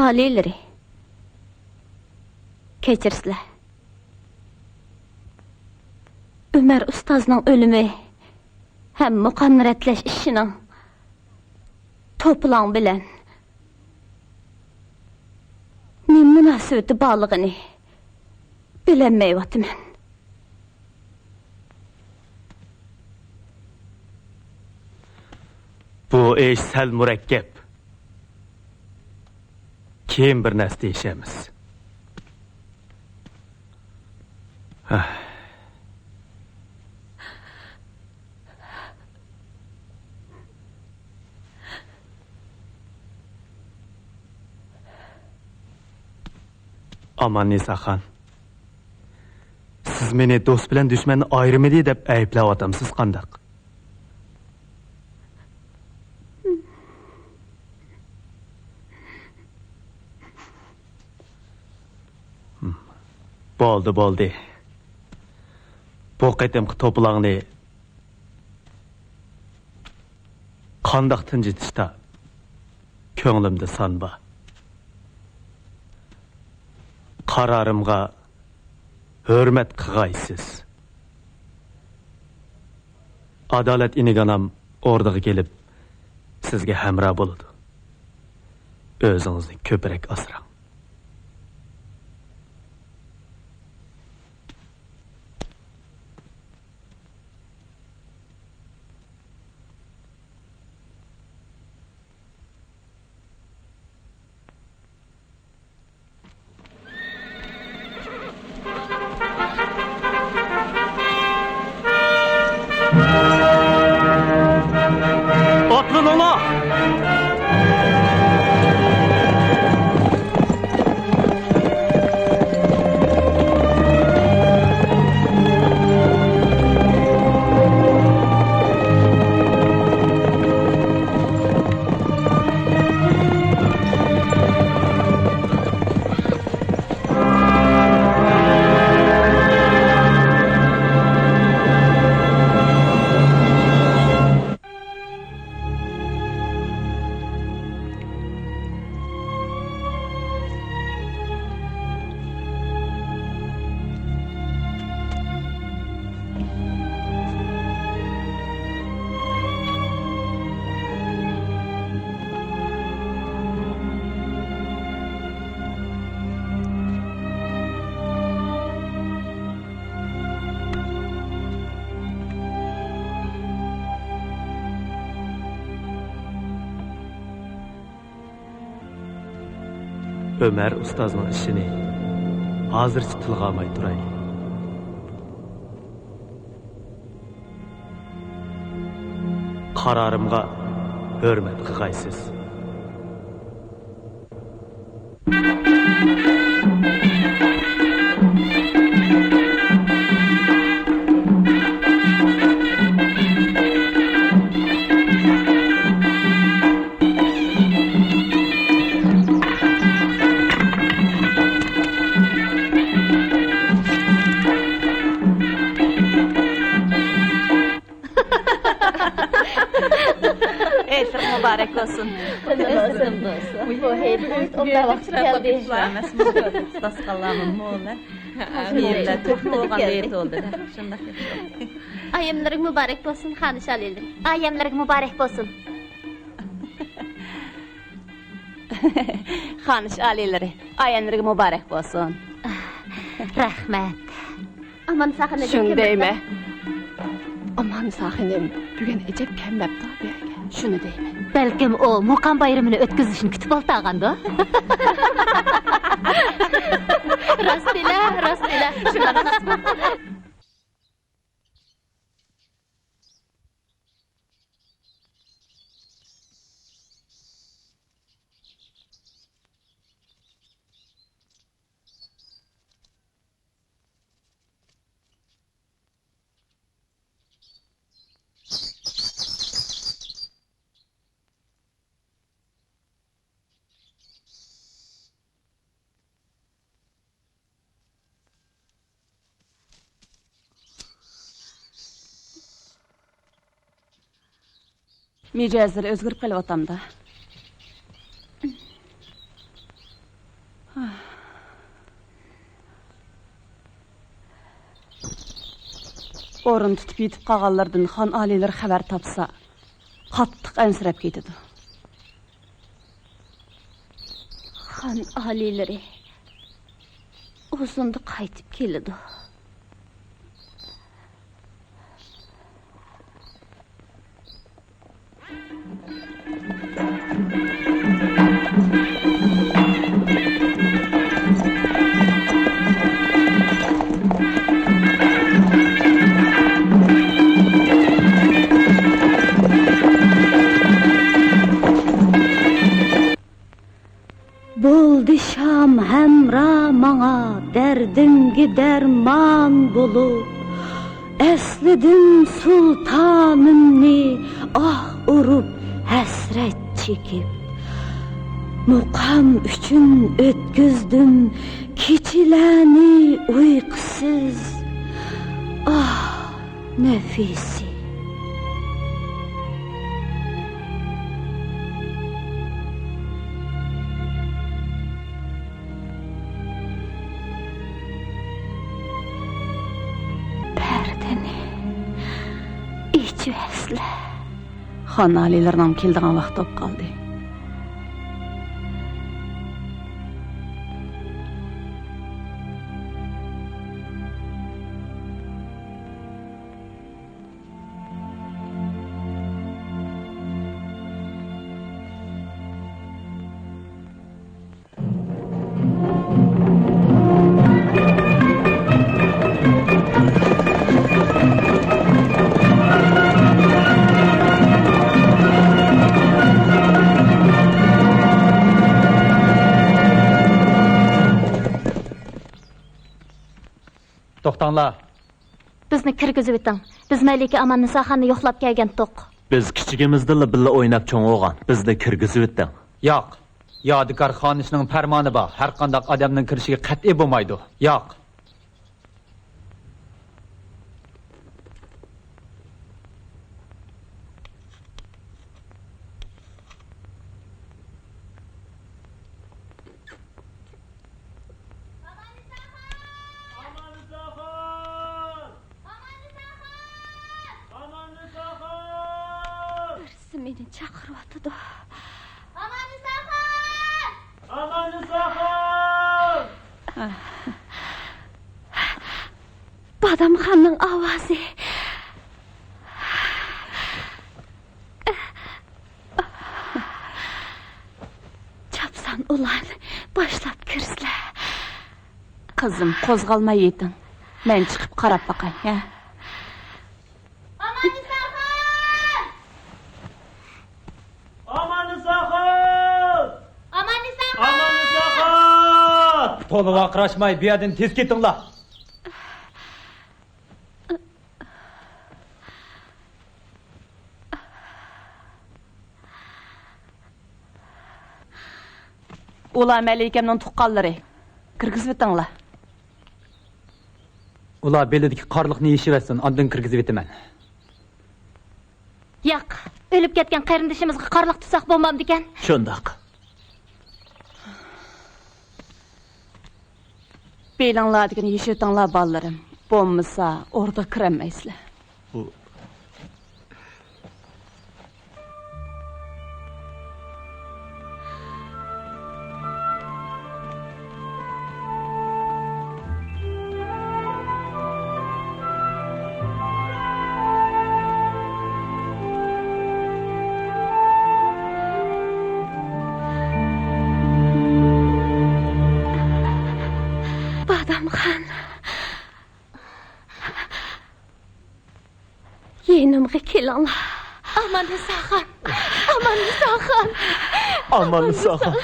Alileri. Kechirsizlar. Ömer ustozning o'limi ham muqomni ratlash ishining to'polon bilan ne munosabati borligini bilmayapman. Bu ish sal murakkab. Keyin bir narsa deyishamiz. Aman Nisaxon. Siz meni do'st bilan dushmanni ayrimidi deb ayblayapsiz qandaq? Bo'ldi. Bu qitimqi to'plag'ni qandaq tinchitishda ko'nglimda son bor. Qararimga hurmat qilg'aysiz. Adolat iniganam o'rniga kelib sizga hamroh bo'ladi. O'zingizni ko'proq asrang. Ömer ustozning ishini hozircha tilga olmay turay. Qararimga hurmat qilg'aysiz. Mübarek olsun. Bu heyet onda vakti geldi. Dasqallarning mo'la. Yerlar to'xtagan heyet oldu. Shunday. Ayemlerin mübarek olsun Xanish Aliler. Ayemlerin mübarek olsun. Xanish Alileri. Ayemlerin mübarek olsun. Rahmet. Aman sakın Shundaymi? Aman saxinim, bugun ejab kelmabdi bu yerga. Shuni deyman. Belkim o muqam bayramini o'tkazishni kutib oltaganda. Rostila. Mijazlar o'zgarib qelyapti. O'rin tutib yetib qolganlardan xon alilar xabar topsa, qattiq ansirab ketadi. Xon alilari o'zunda qaytib keladi. Bo'ldi sham hamra manga derdimge derman bulup, esledim sultanımni ah urup hasret çekip. Muqam üçün ötküzdüm keçilerni uykusuz. Ah nefisi. Xan alilerden keldiğin vaqt top qaldı. To'xtanglar. Bizni kirgizib o'ting. Biz Malika Amannisaxonni yo'qlab kelgan to'q. Biz kichigimizdala billa o'ynab cho'ng o'g'an. Bizni kirgizib o'ting. Yo'q. Yodikor xonishning farmoni bor. Har qanday odamning kirishiga qat'iy bo'lmaydi. Yo'q. Meni chaqiryapti. Amannisaxon! Badamxonning ovozi. Chapsan ulan boshlab kirsizlar. Qizim, qo'zg'almay yeting. Men chiqib qarab baqay, ha? To'liq vaqirashmay, bu yerdan tez ketinglar. Ular Malikamning tuqqanlari. Kirgizib o'tinglar. Ular belidagi qorliqni yeshiversin, ondan kirgizib etaman. Yo'q, o'lib ketgan qarindishimizga qorliq tutsak bo'lmamdi ekan. Shundoq. Belinglardigini yeshib o'tinglar bolalarım. Bo'lmasa, orada kiramaysizlar. Yenimga kelinglar. Amannisaxon. Amannisaxon. Amannisaxon.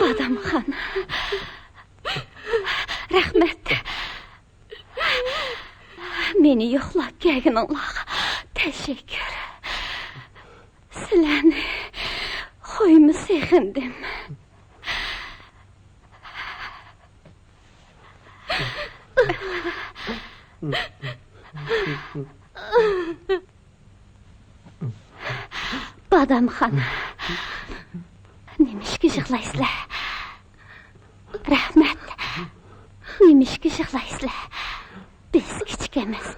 Badamxon. Rahmat. Meni yo'qlab kelganinglarga tashakkur. Sizlarni qo'ymi sevindim. Badamxon. Nemishga yig'laysizlar? Rahmat. Nemishga yig'laysizlar? Biz kichik emas.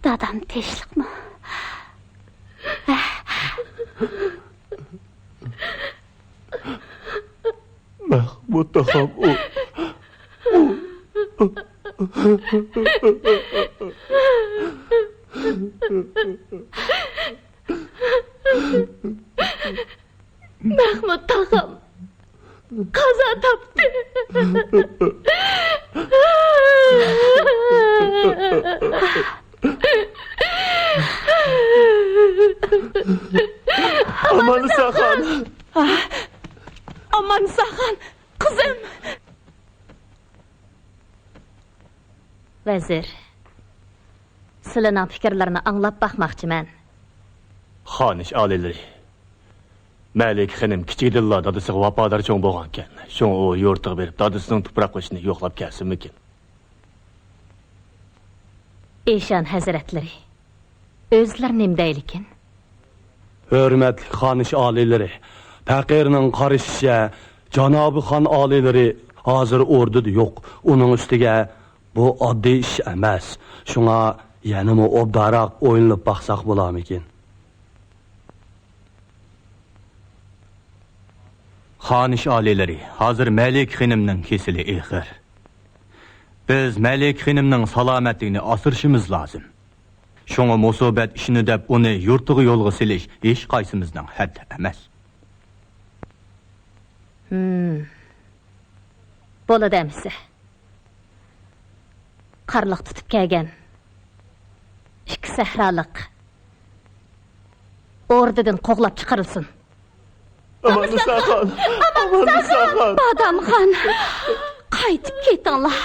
Dadam tinchlikmi? Mahmud ham Mahmud tog'am Vazir, sizlarning fikrlarini anglab bakmakçıman. Xanish oliylari. Malik xonim kichikdilla dadasiga vafodor cho'ng bo'lgan ekan. Shun u yurtiga berib, dadasining tuproq qo'shini yo'qlab kelsinmikin. Eşan hazretleri, özler nimdeylikin? Hürmetli xanish oliylari, faqirning qarashicha janobi xon oliylari hozir o'rdida yo'q. Uning ustiga bu oddiy ish emas. Shunga yanama obdaroq o'yinlab baqsaq bo'larmikin? Xanish oliylari, hozir Malik xonimning kesili ig'ir. Biz Malik xonimning salomatligini asırışımız lazım. Şoňa musobat işini dep uni yurtiga yo'lga silish hech qaysimizning haddi emas. Bola demisi. Qarliq tutib kelgan. İki sahralık. Ordadan qo'g'lab chiqarilsin. Amanı sakın. Amanı sakın. Badamxan, qaytib ketinglar.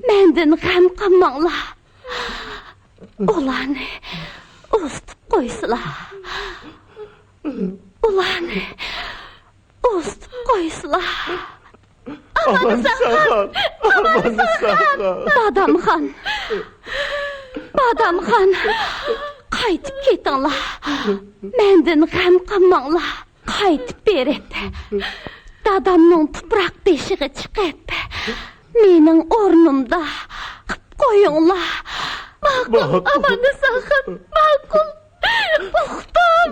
Menden g'am qilmanglar. Ularni ustib qo'ysizlar. Ularni ustib qo'ysizlar. Amanı sakın. Amanı sakın. Badamxan. Badamxan, qaytib ketinglar. Menden g'am qilmanglar. Qaytib berib. Dadamning tuproq beshig'i chiqib, mening o'rnimda qilib qo'yinglar. Ma'qul, amanni sakın, ma'qul. Puxtam.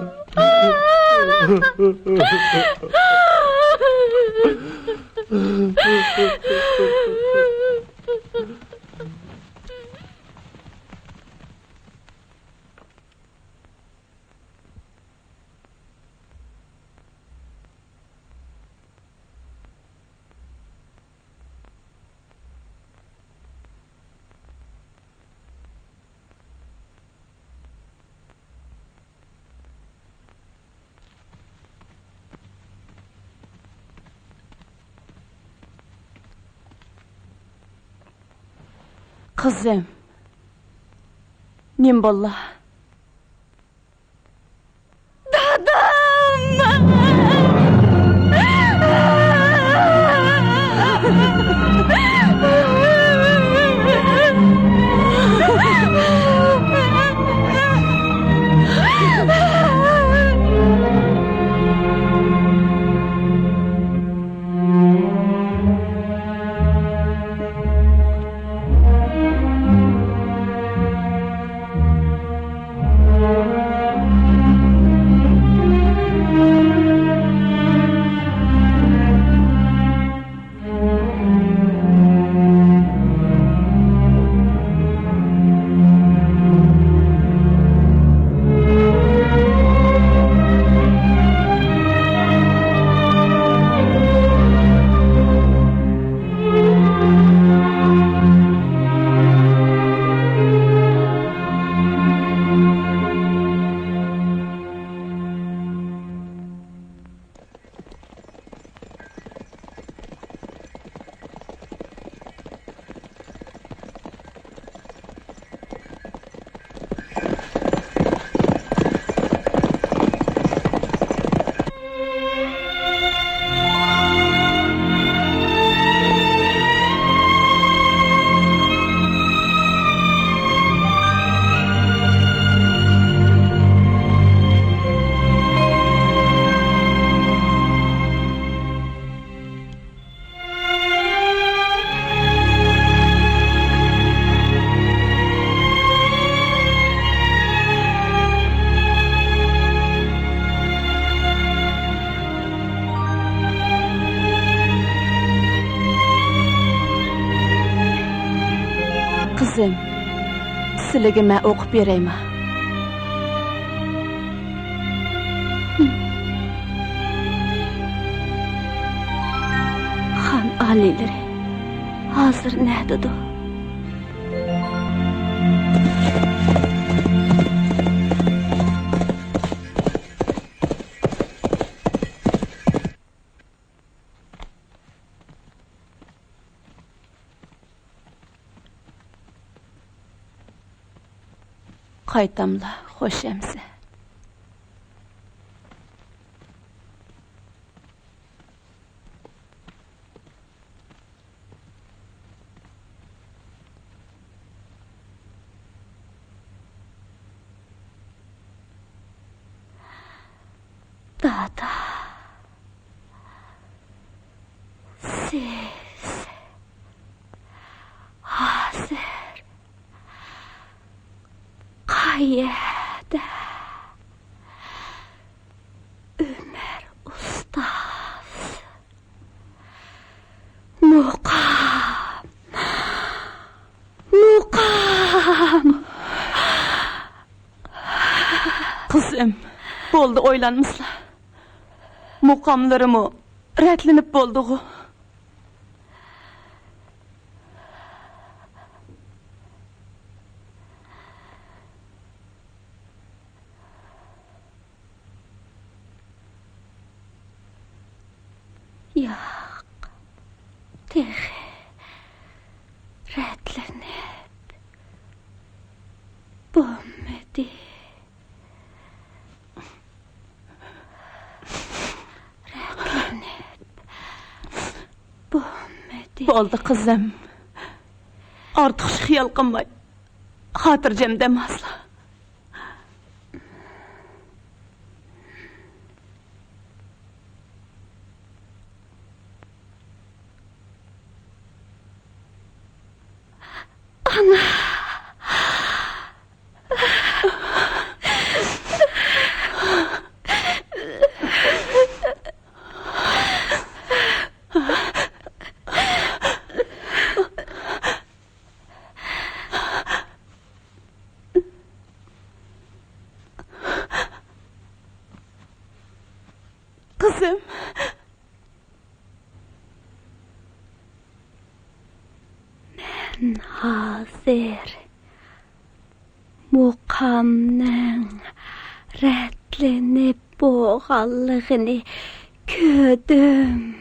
Kızım. Nim bolla? Kızım, siligime okup vereyim. Xan aliylari hozir nerede? Qaytamla hoş emsi. Dada. Siz hazır qayerda Ömer ustaz muqam Kızım, boldu oylanmışlar. Muqamlarımı rətlenip bolduğu. Yo'q, tehi rətlenib bo'lmadi. Boldu kızım. Artık şu xiyal qilmay. Xotirjam demasla. Ana. Kızım. Men hazır muqamning rətlenib bo'lganligini ko'rdim.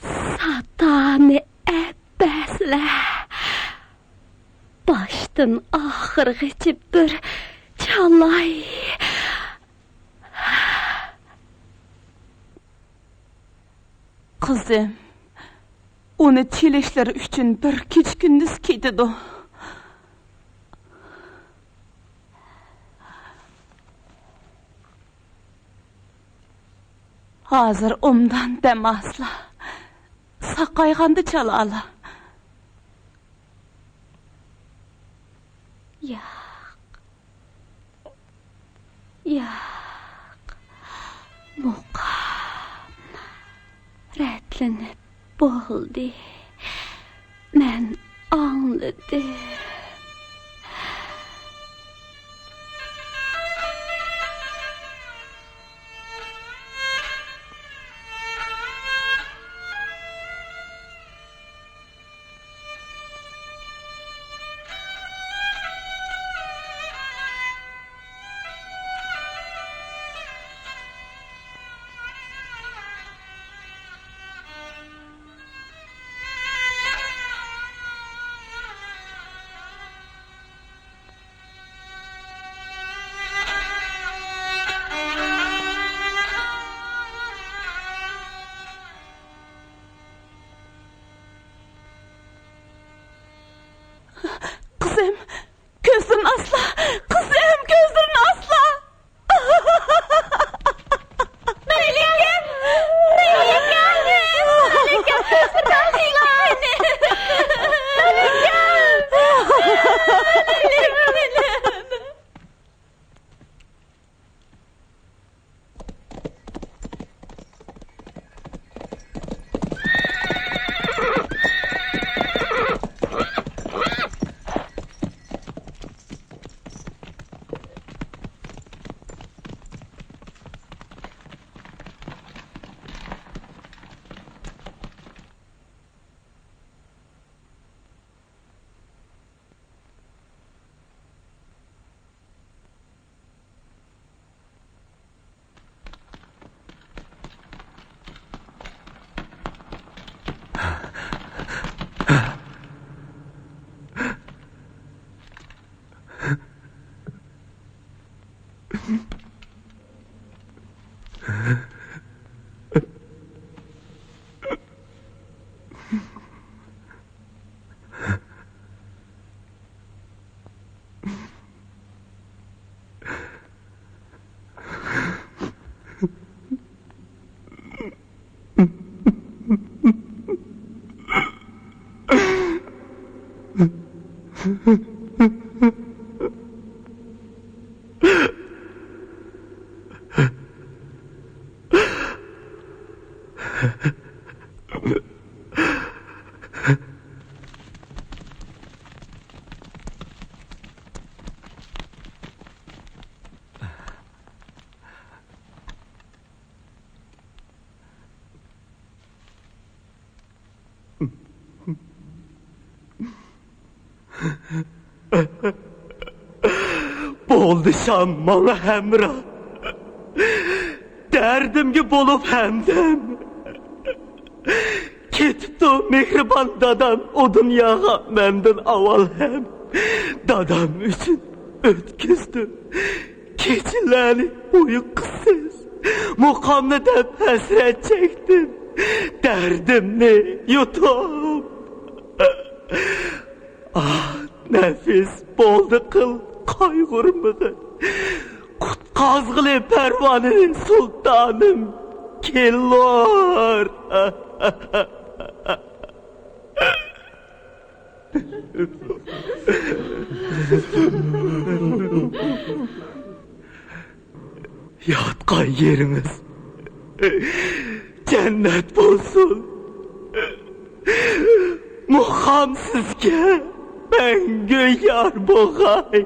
Satani əbəslər başdan axırğıcı bir çalay. Kızım, onu çileşleri üçün bir keç gündüz ketidi. Hazır ondan demasla. Saqayğandı çalala. Yo'q. Yo'q. Muqam rətlenib bo'ldi. Men anladım. Bo'ldi sham manga hamroh. Derdimga bo'lib hamdam. Ketibdi mehribon dadam o dunyoga mendan avval ham. Dadam uchun o'tkazdi kechalarni uyqusiz. Muqomni deb hasrat chekdim. Derdimni yutib. Ah, nefis bo'ldi qil qayg'urmag'in. Qutqazg'ili pervanenin sultanım kelor. Yatqan yerimiz cennet olsun. Muham sizge ben göğer boğay.